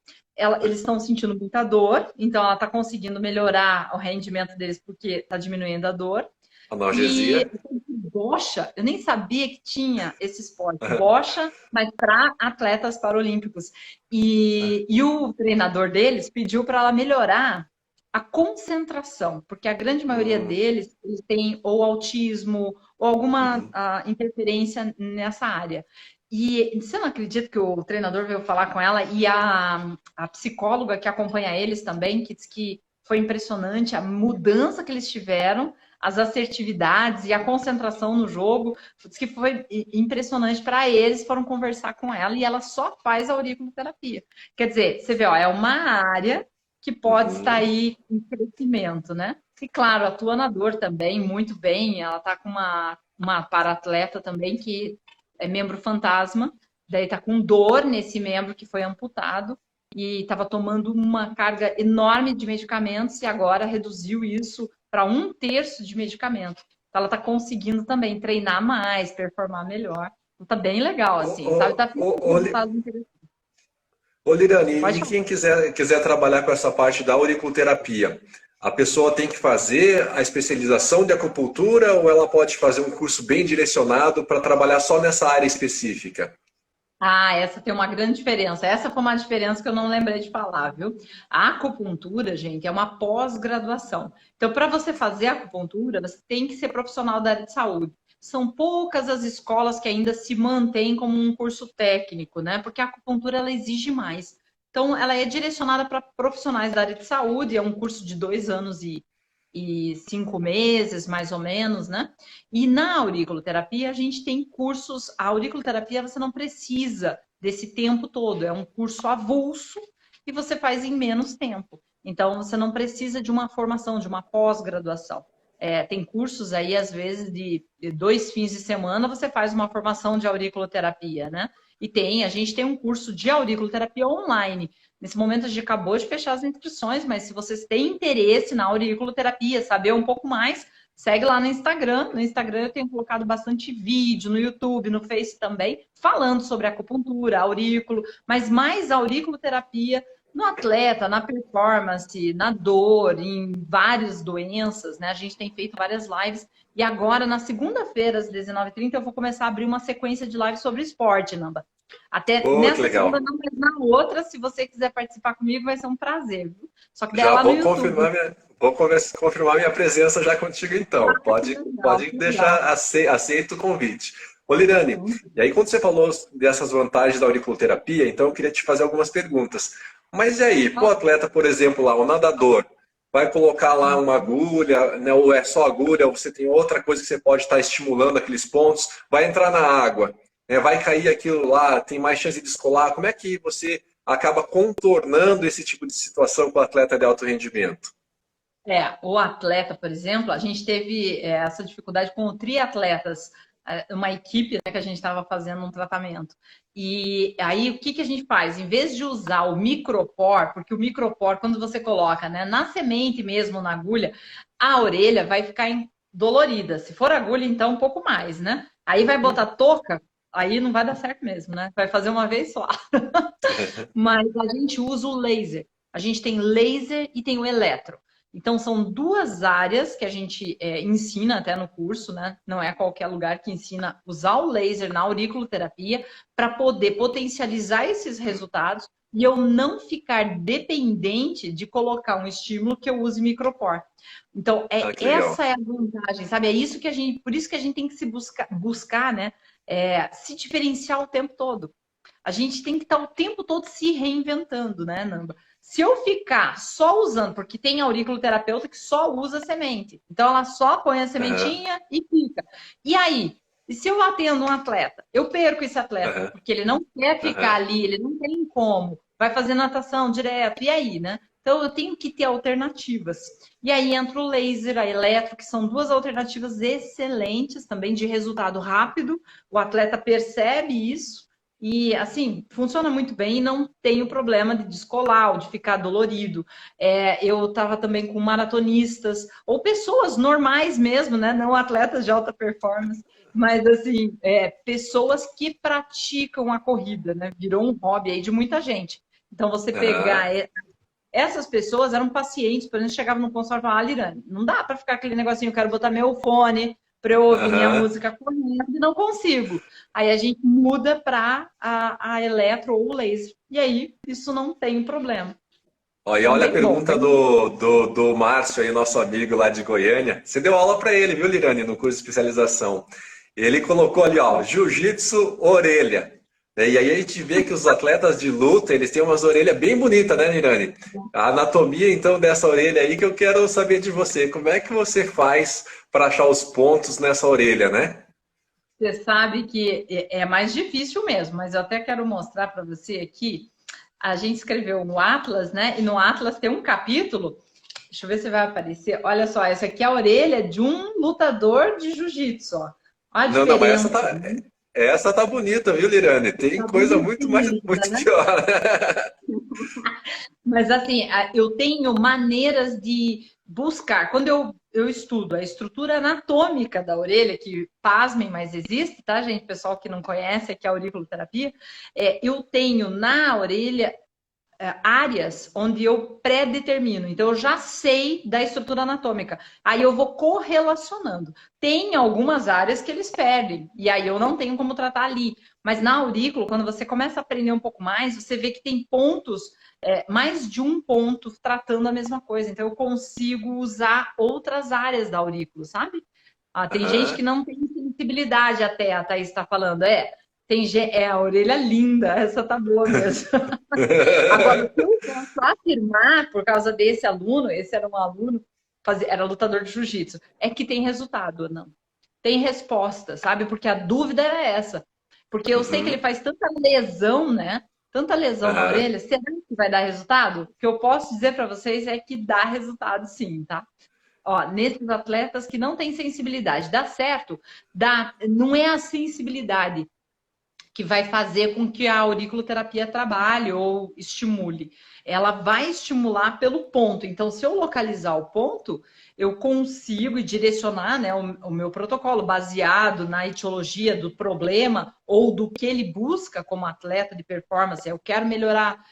eles estão sentindo muita dor, então ela está conseguindo melhorar o rendimento deles porque está diminuindo a dor. Analgesia. E bocha, eu nem sabia que tinha esse esporte, bocha, mas para atletas paralímpicos. E o treinador deles pediu para ela melhorar a concentração, porque a grande maioria Hum, deles eles têm ou autismo ou alguma uhum. interferência nessa área. E você não acredita que o treinador veio falar com ela e a psicóloga que acompanha eles também, que diz que foi impressionante a mudança que eles tiveram, as assertividades e a concentração no jogo, diz que foi impressionante para eles, foram conversar com ela e ela só faz auriculoterapia. Quer dizer, você vê, ó, é uma área que pode estar Uhum. aí em crescimento, né? E claro, atua na dor também, muito bem, ela está com uma para-atleta também que é membro fantasma, daí está com dor nesse membro que foi amputado e estava tomando uma carga enorme de medicamentos e agora reduziu isso para um terço de medicamento. Então ela está conseguindo também treinar mais, performar melhor. Então tá bem legal, Ô, assim, sabe? Tá tendo ô, ô, resultados interessantes. Ô, Lirane, Pode e falar. quem quiser trabalhar com essa parte da auriculoterapia, a pessoa tem que fazer a especialização de acupuntura ou ela pode fazer um curso bem direcionado para trabalhar só nessa área específica? Ah, essa tem uma grande diferença. Essa foi uma diferença que eu não lembrei de falar, viu? A acupuntura, gente, é uma pós-graduação. Então, para você fazer acupuntura, você tem que ser profissional da área de saúde. São poucas as escolas que ainda se mantêm como um curso técnico, né? Porque a acupuntura ela exige mais. Então, ela é direcionada para profissionais da área de saúde, é um curso de 2 anos e 5 meses, mais ou menos, né? E na auriculoterapia, a gente tem cursos. A auriculoterapia você não precisa desse tempo todo, é um curso avulso e você faz em menos tempo. Então, você não precisa de uma formação, de uma pós-graduação. Tem cursos aí, às vezes, de 2 fins de semana, você faz uma formação de auriculoterapia, né? A gente tem um curso de auriculoterapia online. Nesse momento, a gente acabou de fechar as inscrições, mas se vocês têm interesse na auriculoterapia, saber um pouco mais, segue lá no Instagram. No Instagram eu tenho colocado bastante vídeo, no YouTube, no Face também, falando sobre acupuntura, aurículo, mas mais auriculoterapia no atleta, na performance, na dor, em várias doenças, né? A gente tem feito várias lives. E agora, na segunda-feira, às 19h30, eu vou começar a abrir uma sequência de lives sobre esporte, Namba. Até Pô, que nessa segunda, legal. não, mas na outra, se você quiser participar comigo, vai ser um prazer, viu? Só que daí é Já lá no vou YouTube. confirmar minha presença já contigo então. Que Pode legal, que legal. deixar aceito o convite. Ô, Lirane, e aí quando você falou dessas vantagens da auriculoterapia, então eu queria te fazer algumas perguntas. Mas e aí, pro atleta, por exemplo, lá, o nadador, vai colocar lá uma agulha, né, ou é só agulha, ou você tem outra coisa que você pode estar estimulando aqueles pontos, vai entrar na água, né, vai cair aquilo lá, tem mais chance de descolar. Como é que você acaba contornando esse tipo de situação com o atleta de alto rendimento? O atleta, por exemplo, a gente teve essa dificuldade com o triatletas, uma equipe, né, que a gente estava fazendo um tratamento. E aí, o que que a gente faz? Em vez de usar o micropor, porque o micropor, quando você coloca, né, na semente mesmo, na agulha, a orelha vai ficar dolorida. Se for agulha, então, um pouco mais, né? Aí vai botar touca, aí não vai dar certo mesmo, né? Vai fazer uma vez só. Mas a gente usa o laser. A gente tem laser e tem o eletro. Então, são duas áreas que a gente ensina até no curso, né? Não é qualquer lugar que ensina a usar o laser na auriculoterapia para poder potencializar esses resultados e eu não ficar dependente de colocar um estímulo que eu use micropore. Então, Que legal. essa é a vantagem, sabe? É isso que a gente, por isso que a gente tem que se buscar, né? Se diferenciar o tempo todo. A gente tem que estar o tempo todo se reinventando, né, Namba? Se eu ficar só usando, porque tem auriculoterapeuta que só usa semente. Então ela só põe a Aham, sementinha e fica. E aí? E se eu atendo um atleta? Eu perco esse atleta, aham, porque ele não quer ficar aham. ali, ele não tem como. Vai fazer natação direto. E aí, né? Então eu tenho que ter alternativas. E aí entra o laser, a eletro, que são duas alternativas excelentes também de resultado rápido. O atleta percebe isso e, assim, funciona muito bem e não tem o problema de descolar ou de ficar dolorido. Eu estava também com maratonistas ou pessoas normais mesmo, né? Não atletas de alta performance, mas, assim, pessoas que praticam a corrida, né? Virou um hobby aí de muita gente. Então, você Aham. pegar essas pessoas eram pacientes, por exemplo, chegavam no consultório e falavam, Lirane, não dá para ficar aquele negocinho, eu quero botar meu fone para eu ouvir minha Aham. música correndo e não consigo. Aí a gente muda para a eletro ou o laser. E aí isso não tem problema. Ó, e Então, olha a bem bom, pergunta bem. do Márcio aí, nosso amigo lá de Goiânia. Você deu aula para ele, viu, Lirane, no curso de especialização. Ele colocou ali, ó, jiu-jitsu, orelha. E aí a gente vê que os atletas de luta, eles têm umas orelhas bem bonitas, né, Lirane? A anatomia, então, dessa orelha aí que eu quero saber de você. Como é que você faz para achar os pontos nessa orelha, né? Você sabe que é mais difícil mesmo, mas eu até quero mostrar para você aqui. A gente escreveu no Atlas, né? E no Atlas tem um capítulo. Deixa eu ver se vai aparecer. Olha só, essa aqui é a orelha de um lutador de jiu-jitsu, ó. Olha a Não, não, mas diferença. essa tá bonita, viu, Lirane? Tem Tá coisa muito mais, bonitinha ainda, muito né? pior. Mas assim, eu tenho maneiras de buscar. Quando eu estudo a estrutura anatômica da orelha, que pasmem, mas existe, tá, gente? Pessoal que não conhece aqui a auriculoterapia, eu tenho na orelha áreas onde eu pré-determino. Então, eu já sei da estrutura anatômica. Aí eu vou correlacionando. Tem algumas áreas que eles perdem, e aí eu não tenho como tratar ali. Mas na aurícula, quando você começa a aprender um pouco mais, você vê que tem pontos, mais de um ponto tratando a mesma coisa. Então, eu consigo usar outras áreas da aurícula, sabe? Tem gente que Aham. não tem sensibilidade até, a Thaís está falando. A orelha linda, essa tá boa mesmo. Agora, o que eu posso afirmar, por causa desse aluno, esse era um aluno, era lutador de jiu-jitsu, é que tem resultado, não. Tem resposta, sabe? Porque a dúvida era essa. Porque eu sei que ele Uhum. faz tanta lesão, né? Tanta lesão na Aham. orelha, será que vai dar resultado? O que eu posso dizer para vocês é que dá resultado sim, tá? Ó, nesses atletas que não têm sensibilidade, dá certo? Dá, não é a sensibilidade que vai fazer com que a auriculoterapia trabalhe ou estimule. Ela vai estimular pelo ponto. Então, se eu localizar o ponto, eu consigo direcionar, né, o meu protocolo baseado na etiologia do problema ou do que ele busca como atleta de performance. Eu quero melhorar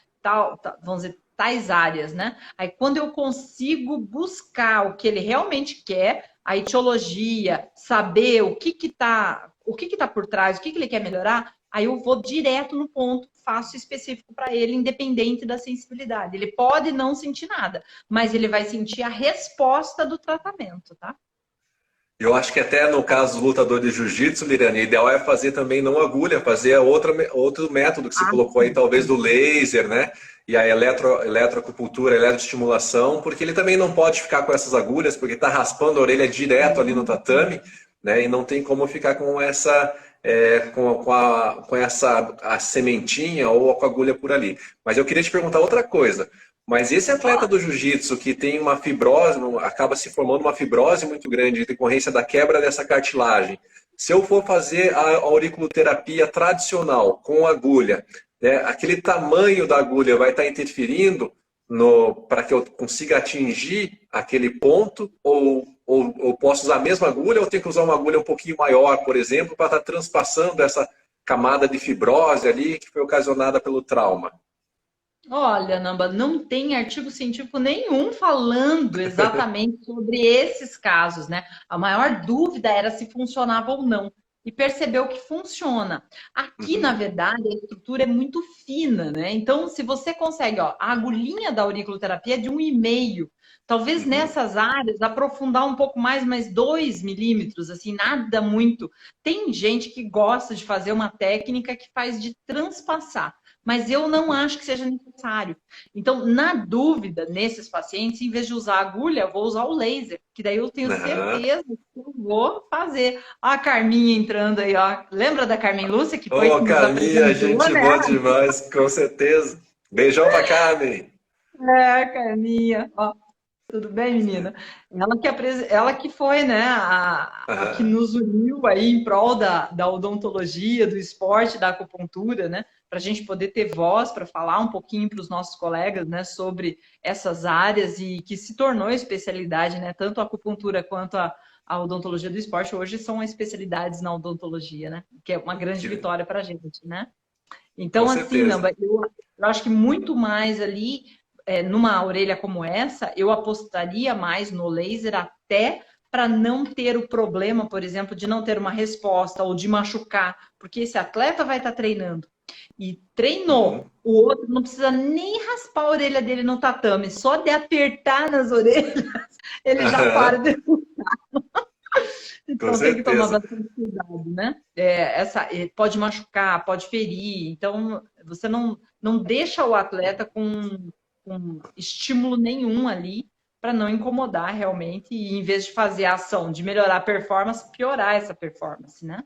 vamos dizer, tais áreas, né? Aí, quando eu consigo buscar o que ele realmente quer, a etiologia, saber o que está por trás, o que ele quer melhorar, aí eu vou direto no ponto, faço específico para ele, independente da sensibilidade. Ele pode não sentir nada, mas ele vai sentir a resposta do tratamento, tá? Eu acho que até no caso do lutador de jiu-jitsu, Lirane, o ideal é fazer também não agulha, fazer outro método que você Ah, colocou aí, talvez do laser, né? E a eletroacupuntura, eletroestimulação, porque ele também não pode ficar com essas agulhas, porque está raspando a orelha direto ali no tatame, né? E não tem como ficar com essa, com essa a sementinha ou com a agulha por ali. Mas eu queria te perguntar outra coisa. Mas esse atleta do jiu-jitsu que tem uma fibrose, acaba se formando uma fibrose muito grande em decorrência da quebra dessa cartilagem. Se eu for fazer a auriculoterapia tradicional com agulha, né, aquele tamanho da agulha vai estar interferindo para que eu consiga atingir aquele ponto? Ou posso usar a mesma agulha ou tenho que usar uma agulha um pouquinho maior, por exemplo, para estar transpassando essa camada de fibrose ali que foi ocasionada pelo trauma? Olha, Namba, não tem artigo científico nenhum falando exatamente sobre esses casos, né? A maior dúvida era se funcionava ou não. E percebeu que funciona. Aqui, na Uhum, verdade, a estrutura é muito fina, né? Então, se você consegue, ó, a agulhinha da auriculoterapia é de 1,5. Talvez uhum. nessas áreas aprofundar um pouco mais 2 milímetros, assim, nada muito. Tem gente que gosta de fazer uma técnica que faz de transpassar, mas eu não acho que seja necessário. Então, na dúvida, nesses pacientes, em vez de usar a agulha, eu vou usar o laser, que daí eu tenho Aham. certeza que eu vou fazer. Ó, a Carminha entrando aí, ó. Lembra da Carmen Lúcia, que foi Ô, que nos Carminha, apresentou, gente né? boa demais, com certeza. Beijão pra Carmen. É, Carminha. Ó, tudo bem, menina? Ela que foi, né, a que Aham. nos uniu aí em prol da odontologia, do esporte, da acupuntura, né? Para a gente poder ter voz para falar um pouquinho para os nossos colegas, né, sobre essas áreas e que se tornou especialidade, né? Tanto a acupuntura quanto a odontologia do esporte hoje são especialidades na odontologia, né? Que é uma grande Que- vitória para a gente, né? Com Então, assim, certeza. Namba, eu acho que muito mais ali, numa orelha como essa, eu apostaria mais no laser até para não ter o problema, por exemplo, de não ter uma resposta ou de machucar, porque esse atleta vai estar treinando e treinou. Uhum. O outro não precisa nem raspar a orelha dele no tatame, só de apertar nas orelhas, ele já para Aham. de. Com Então tem que tomar certeza. bastante cuidado, né? Pode machucar, pode ferir. Então você não deixa o atleta com estímulo nenhum ali para não incomodar realmente e em vez de fazer a ação de melhorar a performance, piorar essa performance, né?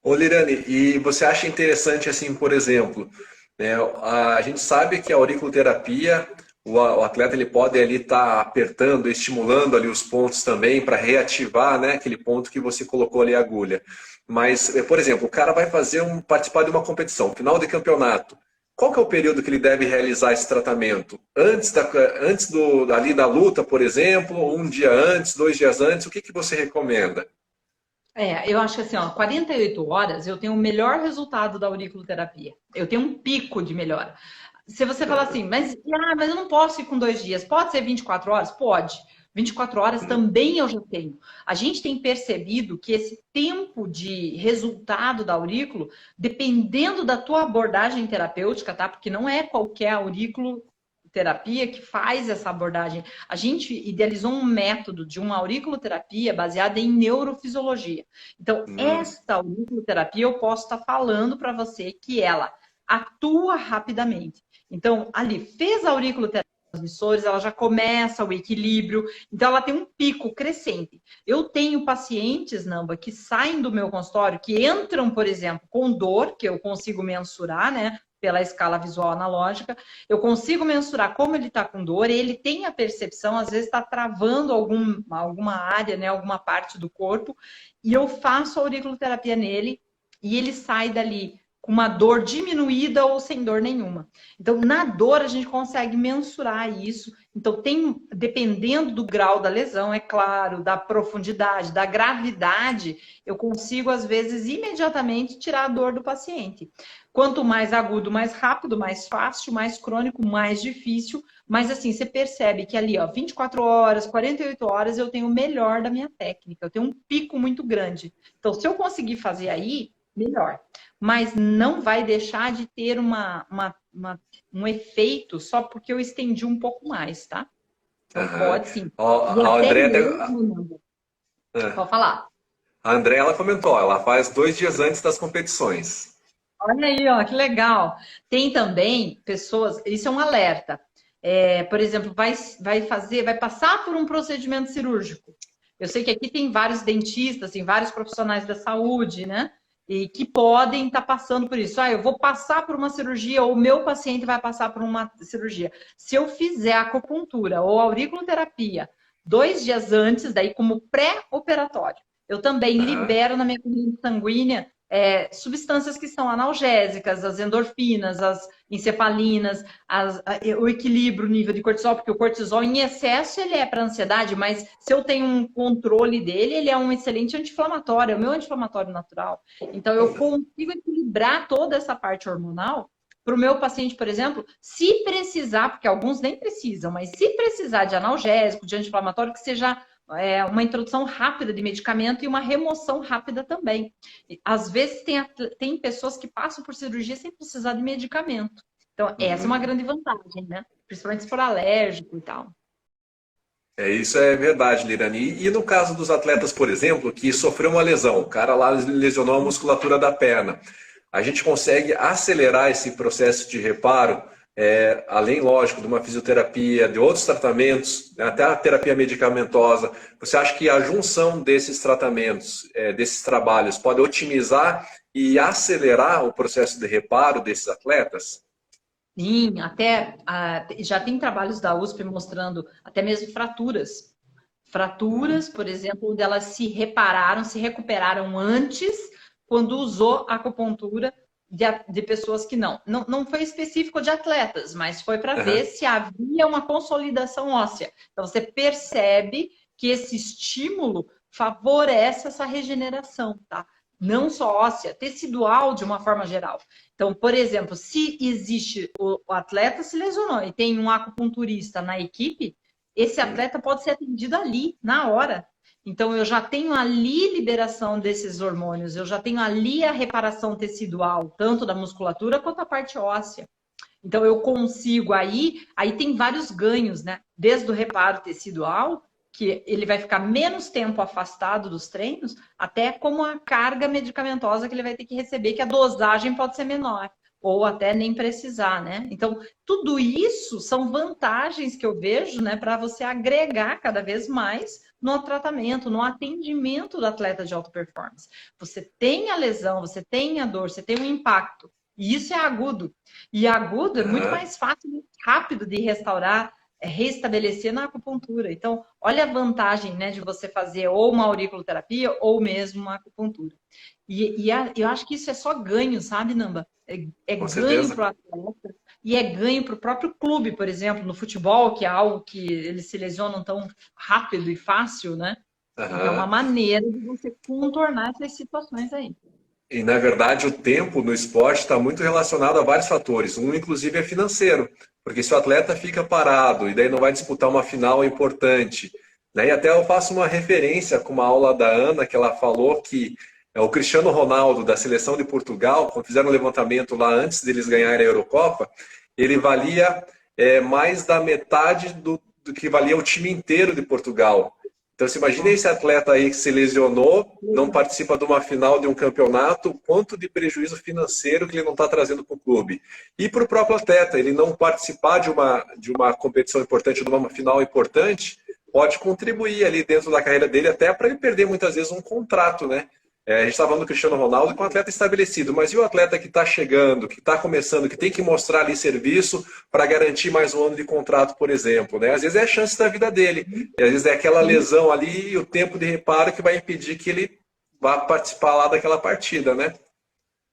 Ô, Lirane, e você acha interessante, assim, por exemplo, né, a gente sabe que a auriculoterapia, o atleta ele pode ali estar apertando, estimulando ali os pontos também para reativar, né, aquele ponto que você colocou ali a agulha. Mas, por exemplo, o cara vai participar de uma competição, final de campeonato. Qual que é o período que ele deve realizar esse tratamento? Ali da luta, por exemplo, um dia antes, 2 dias antes, o que que você recomenda? Eu acho que assim, ó, 48 horas eu tenho o melhor resultado da auriculoterapia. Eu tenho um pico de melhora. Se você falar assim, mas eu não posso ir com 2 dias, pode ser 24 horas? Pode. 24 horas também eu já tenho. A gente tem percebido que esse tempo de resultado da aurículo, dependendo da tua abordagem terapêutica, tá? Porque não é qualquer aurículo terapia que faz essa abordagem. A gente idealizou um método de uma auriculoterapia baseada em neurofisiologia. Então, Hum, esta auriculoterapia eu posso estar falando para você que ela atua rapidamente. Então, ali, fez a auriculoterapia transmissores, ela já começa o equilíbrio, então ela tem um pico crescente. Eu tenho pacientes, Namba, que saem do meu consultório, que entram, por exemplo, com dor, que eu consigo mensurar, né? Pela escala visual analógica, eu consigo mensurar como ele está com dor, ele tem a percepção, às vezes está travando alguma área, né, alguma parte do corpo, e eu faço a auriculoterapia nele, e ele sai dali com uma dor diminuída ou sem dor nenhuma. Então, na dor, a gente consegue mensurar isso. Então, dependendo do grau da lesão, é claro, da profundidade, da gravidade, eu consigo, às vezes, imediatamente tirar a dor do paciente. Quanto mais agudo, mais rápido, mais fácil, mais crônico, mais difícil. Mas assim, você percebe que ali, ó, 24 horas, 48 horas, eu tenho o melhor da minha técnica. Eu tenho um pico muito grande. Então, se eu conseguir fazer aí, melhor. Mas não vai deixar de ter um efeito só porque eu estendi um pouco mais, tá? Então, aham. pode sim. Ó, E a até Andrea, mesmo, Nanda, pode falar. a Andrea, ela comentou, ela faz 2 dias antes das competições. Olha aí, ó, que legal. Tem também pessoas, isso é um alerta. Por exemplo, vai passar por um procedimento cirúrgico. Eu sei que aqui tem vários dentistas, tem vários profissionais da saúde, né? E que podem estar passando por isso. Eu vou passar por uma cirurgia, ou o meu paciente vai passar por uma cirurgia. Se eu fizer acupuntura ou auriculoterapia 2 dias antes, daí como pré-operatório, eu também Aham. libero na minha corrente sanguínea substâncias que são analgésicas, as endorfinas, as encefalinas, o equilíbrio, o nível de cortisol, porque o cortisol em excesso ele é para ansiedade, mas se eu tenho um controle dele, ele é um excelente anti-inflamatório, é o meu anti-inflamatório natural. Então eu consigo equilibrar toda essa parte hormonal para o meu paciente, por exemplo, se precisar, porque alguns nem precisam, mas se precisar de analgésico, de anti-inflamatório, que seja uma introdução rápida de medicamento e uma remoção rápida também. Às vezes tem pessoas que passam por cirurgia sem precisar de medicamento. Então, essa é uma grande vantagem, né? Principalmente se for alérgico e tal. Isso é verdade, Lirane. E no caso dos atletas, por exemplo, que sofreu uma lesão, o cara lá lesionou a musculatura da perna, a gente consegue acelerar esse processo de reparo, além, lógico, de uma fisioterapia, de outros tratamentos, né, até a terapia medicamentosa. Você acha que a junção desses tratamentos, desses trabalhos, pode otimizar e acelerar o processo de reparo desses atletas? Sim, até já tem trabalhos da USP mostrando até mesmo fraturas. Fraturas, por exemplo, onde elas se repararam, se recuperaram antes, quando usou acupuntura de pessoas que não foi específico de atletas, mas foi para ver se havia uma consolidação óssea. Então, você percebe que esse estímulo favorece essa regeneração, tá? Não só óssea, tecidual de uma forma geral. Então, por exemplo, se existe o atleta se lesionou e tem um acupunturista na equipe, esse atleta pode ser atendido ali, na hora. Então, eu já tenho ali liberação desses hormônios, eu já tenho ali a reparação tecidual, tanto da musculatura quanto a parte óssea. Então, eu consigo aí tem vários ganhos, né? Desde o reparo tecidual, que ele vai ficar menos tempo afastado dos treinos, até como a carga medicamentosa que ele vai ter que receber, que a dosagem pode ser menor, ou até nem precisar, né? Então, tudo isso são vantagens que eu vejo, né, para você agregar cada vez mais no tratamento, no atendimento do atleta de alta performance. Você tem a lesão, você tem a dor, você tem o impacto, e isso é agudo. E agudo é muito mais fácil e rápido de restaurar, restabelecer na acupuntura. Então, olha a vantagem, né, de você fazer ou uma auriculoterapia ou mesmo uma acupuntura. Eu acho que isso é só ganho, sabe, Namba? É ganho para o atleta e é ganho para o próprio clube, por exemplo, no futebol, que é algo que eles se lesionam tão rápido e fácil, né? É uma maneira de você contornar essas situações aí. E, na verdade, o tempo no esporte está muito relacionado a vários fatores. Um, inclusive, é financeiro. Porque se o atleta fica parado e daí não vai disputar uma final importante, né? E até eu faço uma referência com uma aula da Ana, que ela falou que o Cristiano Ronaldo, da seleção de Portugal, quando fizeram um levantamento lá antes deles ganharem a Eurocopa, ele valia mais da metade do que valia o time inteiro de Portugal. Então, você imagina esse atleta aí que se lesionou, não participa de uma final de um campeonato, quanto de prejuízo financeiro que ele não está trazendo para o clube. E para o próprio atleta, ele não participar de uma competição importante, de uma final importante, pode contribuir ali dentro da carreira dele, até para ele perder muitas vezes um contrato, né? A gente está falando do Cristiano Ronaldo com um atleta estabelecido, mas e o atleta que está chegando, que está começando, que tem que mostrar ali serviço para garantir mais um ano de contrato, por exemplo, né? Às vezes é a chance da vida dele, e às vezes é aquela lesão ali e o tempo de reparo que vai impedir que ele vá participar lá daquela partida, né?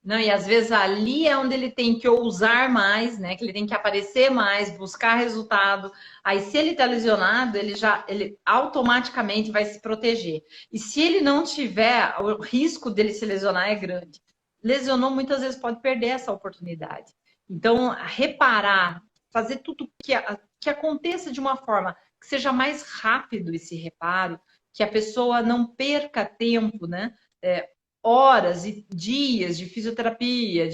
Não, e às vezes ali é onde ele tem que ousar mais, né? Que ele tem que aparecer mais, buscar resultado. Aí, se ele está lesionado, ele automaticamente vai se proteger. E se ele não tiver, o risco dele se lesionar é grande. Lesionou, muitas vezes pode perder essa oportunidade. Então, reparar, fazer tudo que aconteça de uma forma que seja mais rápido esse reparo, que a pessoa não perca tempo, né? Horas e dias de fisioterapia,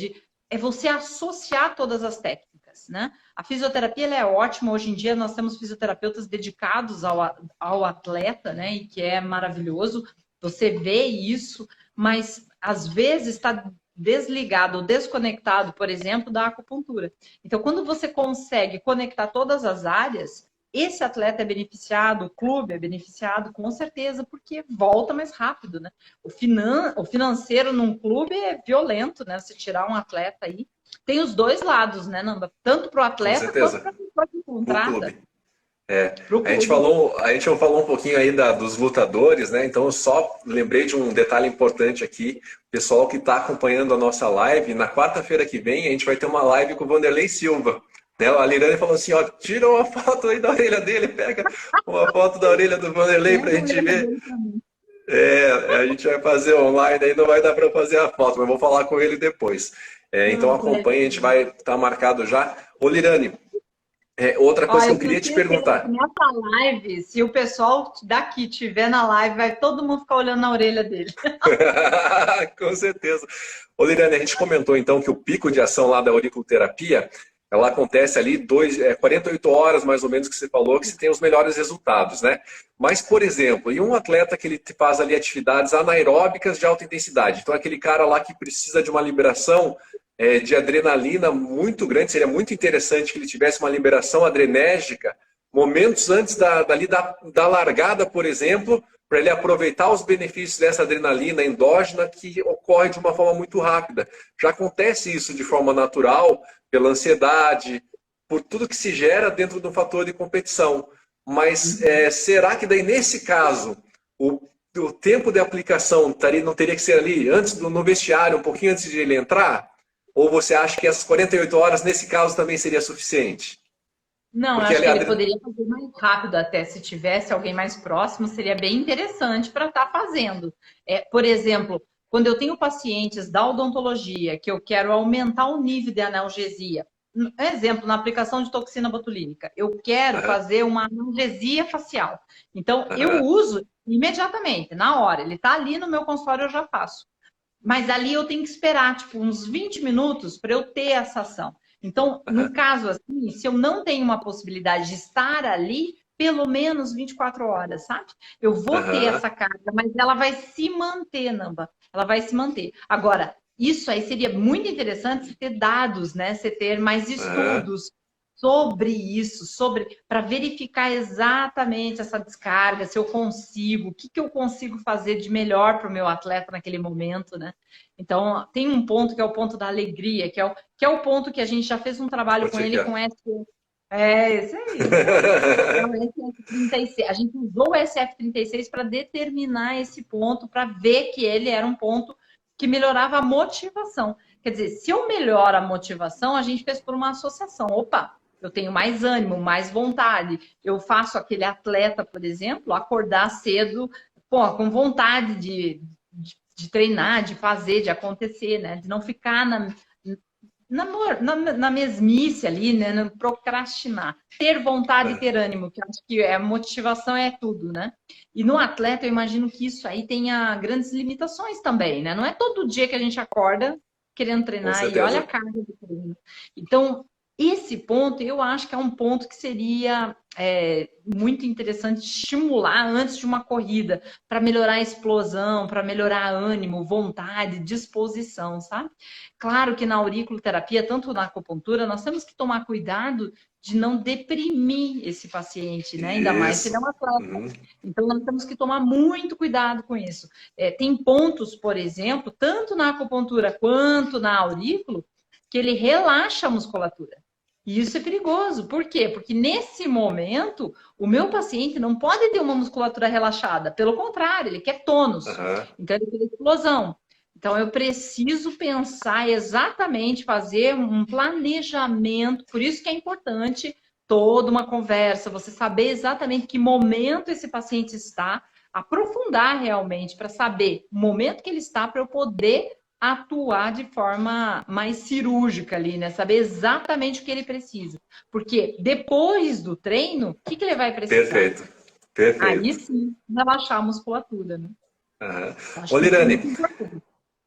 é você associar todas as técnicas, né? A fisioterapia ela é ótima, hoje em dia nós temos fisioterapeutas dedicados ao atleta, né? E que é maravilhoso, você vê isso, mas às vezes está desligado ou desconectado, por exemplo, da acupuntura. Então, quando você consegue conectar todas as áreas, esse atleta é beneficiado, o clube é beneficiado, com certeza, porque volta mais rápido, né? O financeiro num clube é violento, né? Você tirar um atleta aí. Tem os dois lados, né, Namba? Tanto para o Com atleta quanto certeza. para a pessoa que O contrata. clube. A gente Procure. falou um pouquinho aí dos lutadores, né? Então eu só lembrei de um detalhe importante aqui. Pessoal que está acompanhando a nossa live, na quarta-feira que vem a gente vai ter uma live com o Vanderlei Silva. Né? A Lirane falou assim, ó, tira uma foto aí da orelha dele, pega uma foto da orelha do Vanderlei para a Pega a gente orelha ver. dele pra mim. A gente vai fazer online, aí não vai dar para fazer a foto, mas vou falar com ele depois. Então acompanha, a gente vai estar marcado já. Ô Lirane, outra Ó, coisa que eu eu tenho queria te certeza que perguntar. nessa live, se o pessoal daqui tiver na live, vai todo mundo ficar olhando na orelha dele. Com certeza. Ô, Liriane, a gente comentou então que o pico de ação lá da auriculoterapia, ela acontece ali 48 horas mais ou menos que você falou que você tem os melhores resultados, né? Mas, por exemplo, e um atleta que ele faz ali atividades anaeróbicas de alta intensidade, então aquele cara lá que precisa de uma liberação de adrenalina muito grande, seria muito interessante que ele tivesse uma liberação adrenérgica momentos antes da largada, por exemplo, para ele aproveitar os benefícios dessa adrenalina endógena que ocorre de uma forma muito rápida. Já acontece isso de forma natural, pela ansiedade, por tudo que se gera dentro do fator de competição. Mas será que daí, nesse caso, o tempo de aplicação não teria que ser ali antes no vestiário, um pouquinho antes de ele entrar? Ou você acha que essas 48 horas, nesse caso, também seria suficiente? Não, eu Porque acho ali que ele poderia fazer mais rápido até. Se tivesse alguém mais próximo, seria bem interessante para estar fazendo. Por exemplo, quando eu tenho pacientes da odontologia que eu quero aumentar o nível de analgesia, exemplo, na aplicação de toxina botulínica, eu quero Aham, fazer uma analgesia facial. Então, eu aham, uso imediatamente, na hora. Ele está ali no meu consultório, eu já faço. Mas ali eu tenho que esperar, tipo, uns 20 minutos para eu ter essa ação. Então, no aham, caso assim, se eu não tenho uma possibilidade de estar ali, pelo menos 24 horas, sabe? Eu vou ter aham, essa carga, mas ela vai se manter, Namba. Ela vai se manter. Agora, isso aí seria muito interessante você ter dados, né? Você ter mais aham. estudos sobre isso, para verificar exatamente essa descarga, se eu consigo, o que eu consigo fazer de melhor para o meu atleta naquele momento, né? Então, tem um ponto que é o ponto da alegria, que é o ponto que a gente já fez um trabalho Vou com ele chequear. com esse aí, isso aí. É o SF36. A gente usou o SF36 para determinar esse ponto, para ver que ele era um ponto que melhorava a motivação. Quer dizer, se eu melhoro a motivação, a gente fez por uma associação. Opa, eu tenho mais ânimo, mais vontade. Eu faço aquele atleta, por exemplo, acordar cedo, pô, com vontade de treinar, de fazer, de acontecer, né? De não ficar na mesmice ali, né? No procrastinar. Ter vontade e ter ânimo, que eu acho que a motivação é tudo, né? E no atleta, eu imagino que isso aí tenha grandes limitações também, né? Não é todo dia que a gente acorda querendo Com treinar e olha a certeza. carga do treino. Então, esse ponto, eu acho que é um ponto que seria muito interessante estimular antes de uma corrida, para melhorar a explosão, para melhorar ânimo, vontade, disposição, sabe? Claro que na auriculoterapia, tanto na acupuntura, nós temos que tomar cuidado de não deprimir esse paciente, né? Ainda mais se ele é Isso. um atleta. Uhum. Então, nós temos que tomar muito cuidado com isso. Tem pontos, por exemplo, tanto na acupuntura quanto na aurículo, que ele relaxa a musculatura. E isso é perigoso. Por quê? Porque nesse momento, o meu paciente não pode ter uma musculatura relaxada. Pelo contrário, ele quer tônus. Aham. Então, ele quer explosão. Então, eu preciso pensar exatamente, fazer um planejamento. Por isso que é importante toda uma conversa, você saber exatamente que momento esse paciente está, aprofundar realmente para saber o momento que ele está para eu poder atuar de forma mais cirúrgica ali, né? Saber exatamente o que ele precisa. Porque depois do treino, o que ele vai precisar? Perfeito. Aí Perfeito. sim, relaxar a musculatura, né? Aham. Acho Ô, que isso é Lirane, muito importante.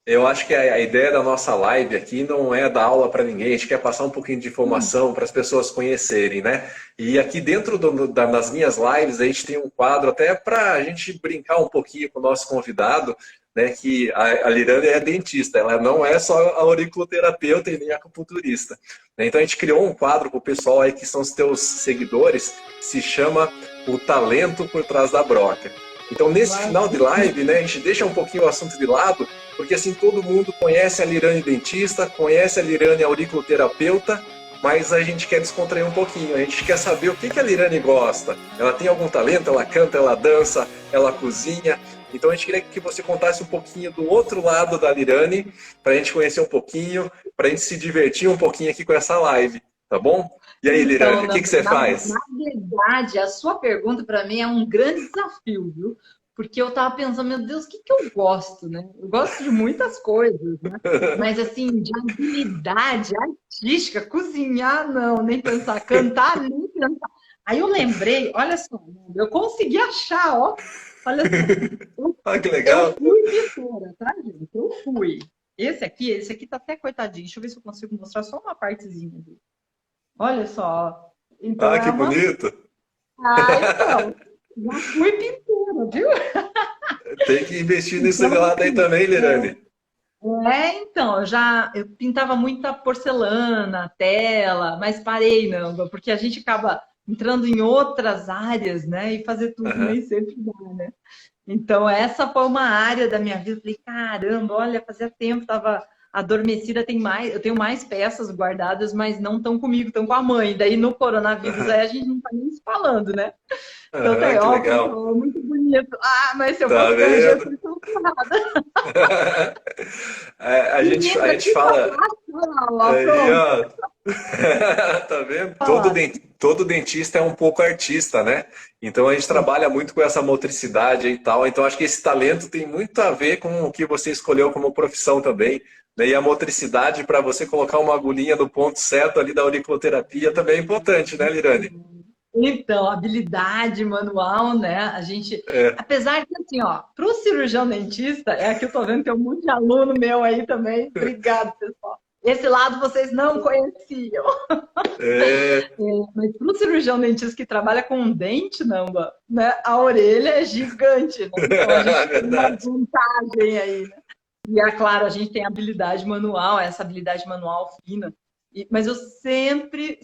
eu acho que a ideia da nossa live aqui não é dar aula para ninguém, a gente quer passar um pouquinho de informação para as pessoas conhecerem, né? E aqui dentro das minhas lives, a gente tem um quadro até para a gente brincar um pouquinho com o nosso convidado, né? Que a Lirane é dentista, ela não é só auriculoterapeuta e nem acupunturista. Né? Então a gente criou um quadro para o pessoal aí que são os teus seguidores, se chama O Talento por Trás da Broca. Então, nesse final de live, né, a gente deixa um pouquinho o assunto de lado, porque assim todo mundo conhece a Lirane dentista, conhece a Lirane auriculoterapeuta, mas a gente quer descontrair um pouquinho, a gente quer saber o que que a Lirane gosta. Ela tem algum talento, ela canta, ela dança, ela cozinha. Então a gente queria que você contasse um pouquinho do outro lado da Lirane, para a gente conhecer um pouquinho, para a gente se divertir um pouquinho aqui com essa live, tá bom? E aí, Então, Lirane, o que que você faz? na verdade, a sua pergunta para mim é um grande desafio, viu? Porque eu estava pensando, meu Deus, o que que eu gosto, né? Eu gosto de muitas coisas, né? Mas, assim, de habilidade artística, cozinhar, não, nem pensar, cantar, nem pensar. Aí eu lembrei, olha só, eu consegui achar, ó, olha só, eu, Ah, que eu legal. fui pintora, tá, gente? Eu fui. Esse aqui tá até coitadinho, deixa eu ver se eu consigo mostrar só uma partezinha dele. Olha só. Então Ah, é que uma. bonito. Ah, então. Já fui pintura, viu? Tem que investir nesse Então, lado aí assim, também, Lirane. então, eu pintava muita porcelana, tela, mas parei, não, porque a gente acaba entrando em outras áreas, né? E fazer tudo Aham. nem sempre dá, né? Então, essa foi uma área da minha vida. Eu falei, caramba, olha, fazia tempo, estava adormecida, eu tenho mais peças guardadas, mas não estão comigo, estão com a mãe. Daí no coronavírus aí Aham. a gente não está nem se falando, né? Então Aham, tem, que ó, legal. pessoal, muito bonito. Ah, mas se eu Tá fosse ganhar dinheiro vendo? com isso, eu não faço nada. É, a gente, a Menina, gente que fala. palhaço, ó, Aí, pronto. ó. Tá vendo? Ó, Todo dentista é um pouco artista, né? Então a gente trabalha muito com essa motricidade e tal. Então acho que esse talento tem muito a ver com o que você escolheu como profissão também, né? E a motricidade para você colocar uma agulhinha no ponto certo ali da auriculoterapia também é importante, né, Lirane? então, habilidade manual, né? A gente, É. apesar que assim, ó, para o cirurgião dentista, é que eu tô vendo que tem um monte de aluno meu aí também. Obrigado, pessoal. Esse lado vocês não conheciam. É, Mas para o cirurgião dentista que trabalha com um dente, não, né? A orelha é gigante, né? Então a é gente tem uma verdade. vantagem aí, né? E é claro, a gente tem habilidade manual, essa habilidade manual fina. Mas eu sempre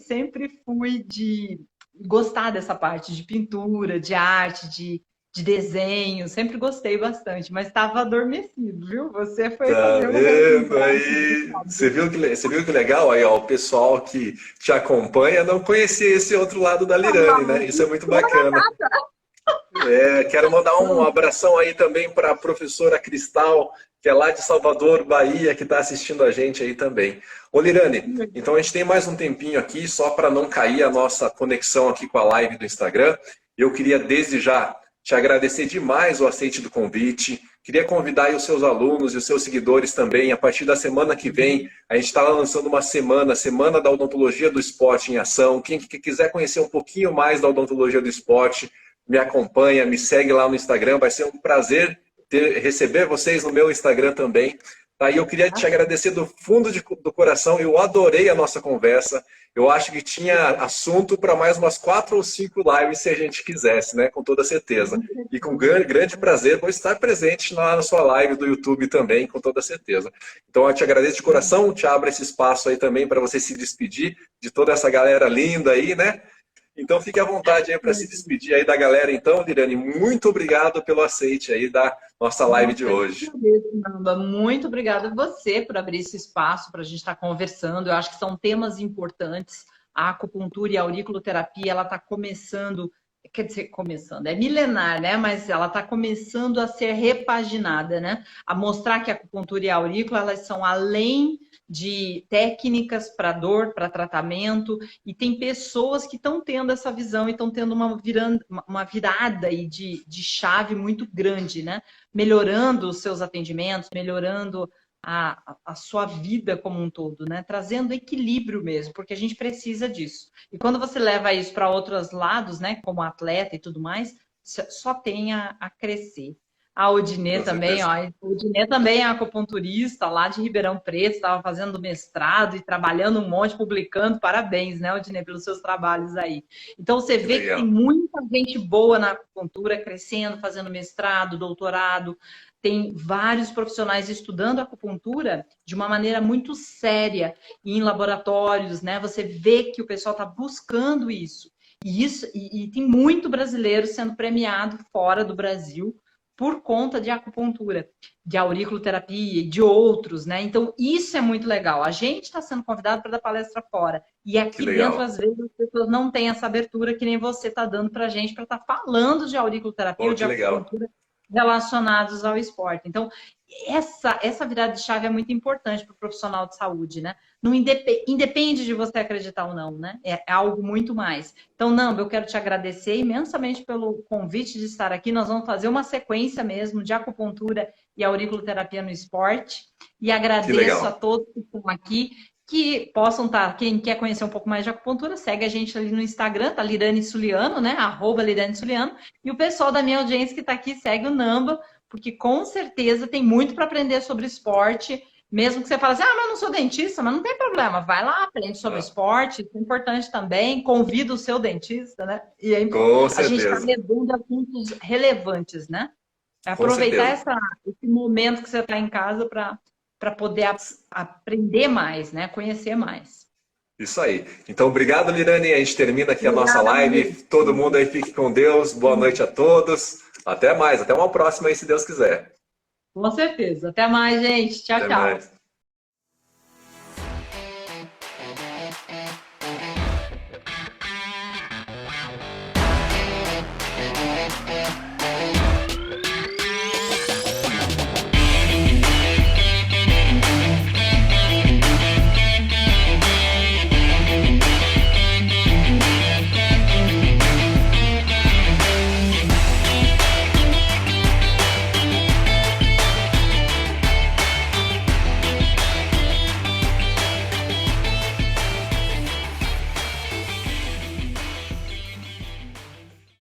fui de gostar dessa parte de pintura, de arte, de desenho. Sempre gostei bastante, mas estava adormecido, viu? Você foi Tá fazer o lugar de vendo entrar. aí? Você viu que legal aí, ó, o pessoal que te acompanha não conhecia esse outro lado da Lirane, né? Isso é muito bacana. É, quero mandar um abração aí também para a professora Cristal, que é lá de Salvador, Bahia, que está assistindo a gente aí também. Ô Lirane, então a gente tem mais um tempinho aqui, só para não cair a nossa conexão aqui com a live do Instagram. Eu queria desde já te agradecer demais o aceite do convite. Queria convidar aí os seus alunos e os seus seguidores também. A partir da semana que vem, a gente está lançando uma Semana da Odontologia do Esporte em Ação. Quem quiser conhecer um pouquinho mais da odontologia do esporte, me acompanha, me segue lá no Instagram. Vai ser um prazer receber vocês no meu Instagram também. Tá? E eu queria te agradecer do fundo do coração. Eu adorei a nossa conversa. Eu acho que tinha assunto para mais umas 4 ou 5 lives se a gente quisesse, né? Com toda certeza. E com grande prazer vou estar presente lá na sua live do YouTube também, com toda certeza. Então eu te agradeço de coração, te abro esse espaço aí também para você se despedir de toda essa galera linda aí, né? Então fique à vontade aí para se despedir aí da galera. Então, Lirane, muito obrigado pelo aceite aí da nossa live de Nossa, eu que hoje. agradeço, Nanda. Muito obrigada a você por abrir esse espaço para a gente estar conversando. Eu acho que são temas importantes. A acupuntura e a auriculoterapia, ela está começando, quer dizer, começando, é milenar, né? Mas ela está começando a ser repaginada, né? A mostrar que a acupuntura e a aurícula, elas são além de técnicas para dor, para tratamento, e tem pessoas que estão tendo essa visão e estão tendo uma virada aí de chave muito grande, né? Melhorando os seus atendimentos, melhorando a sua vida como um todo, né? Trazendo equilíbrio mesmo, porque a gente precisa disso. E quando você leva isso para outros lados, né? Como atleta e tudo mais, só tem a crescer. A Odinê Com também, ó. certeza. A Odinê também é acupunturista lá de Ribeirão Preto, estava fazendo mestrado e trabalhando um monte, publicando. Parabéns, né, Odinê, pelos seus trabalhos aí. Então você Que vê que tem legal. muita gente boa na acupuntura, crescendo, fazendo mestrado, doutorado. Tem vários profissionais estudando acupuntura de uma maneira muito séria em laboratórios, né? Você vê que o pessoal está buscando isso. E tem muito brasileiro sendo premiado fora do Brasil por conta de acupuntura, de auriculoterapia e de outros, né? Então, isso é muito legal. A gente está sendo convidado para dar palestra fora. E Que aqui dentro, legal. às vezes, as pessoas não têm essa abertura que nem você está dando para a gente, para estar falando de auriculoterapia Pô, ou de que legal. acupuntura relacionados ao esporte. Então, essa virada de chave é muito importante para o profissional de saúde, né? Não independe de você acreditar ou não, né? É algo muito mais. Então, Namba, eu quero te agradecer imensamente pelo convite de estar aqui. Nós vamos fazer uma sequência mesmo de acupuntura e auriculoterapia no esporte. E Que agradeço a legal. todos que estão aqui, que possam estar. Quem quer conhecer um pouco mais de acupuntura, segue a gente ali no Instagram, tá? Lirane Suliano, né? @Lirane Suliano. E o pessoal da minha audiência que está aqui segue o Namba, porque com certeza tem muito para aprender sobre esporte. Mesmo que você fale assim, mas eu não sou dentista, mas não tem problema, vai lá, aprende sobre Ah, esporte, isso é importante também, convida o seu dentista, né? E aí, com a gente está certeza. levando assuntos relevantes, né? Com Aproveitar certeza. esse momento que você está em casa para poder aprender mais, né? Conhecer mais. Isso aí. Então, obrigado, Lirane. A gente termina aqui a nossa Obrigada, live. Manu. Todo mundo aí fique com Deus. Boa noite a todos. Até mais. Até uma próxima aí, se Deus quiser. Com certeza. Até mais, gente. Tchau, Até tchau. mais.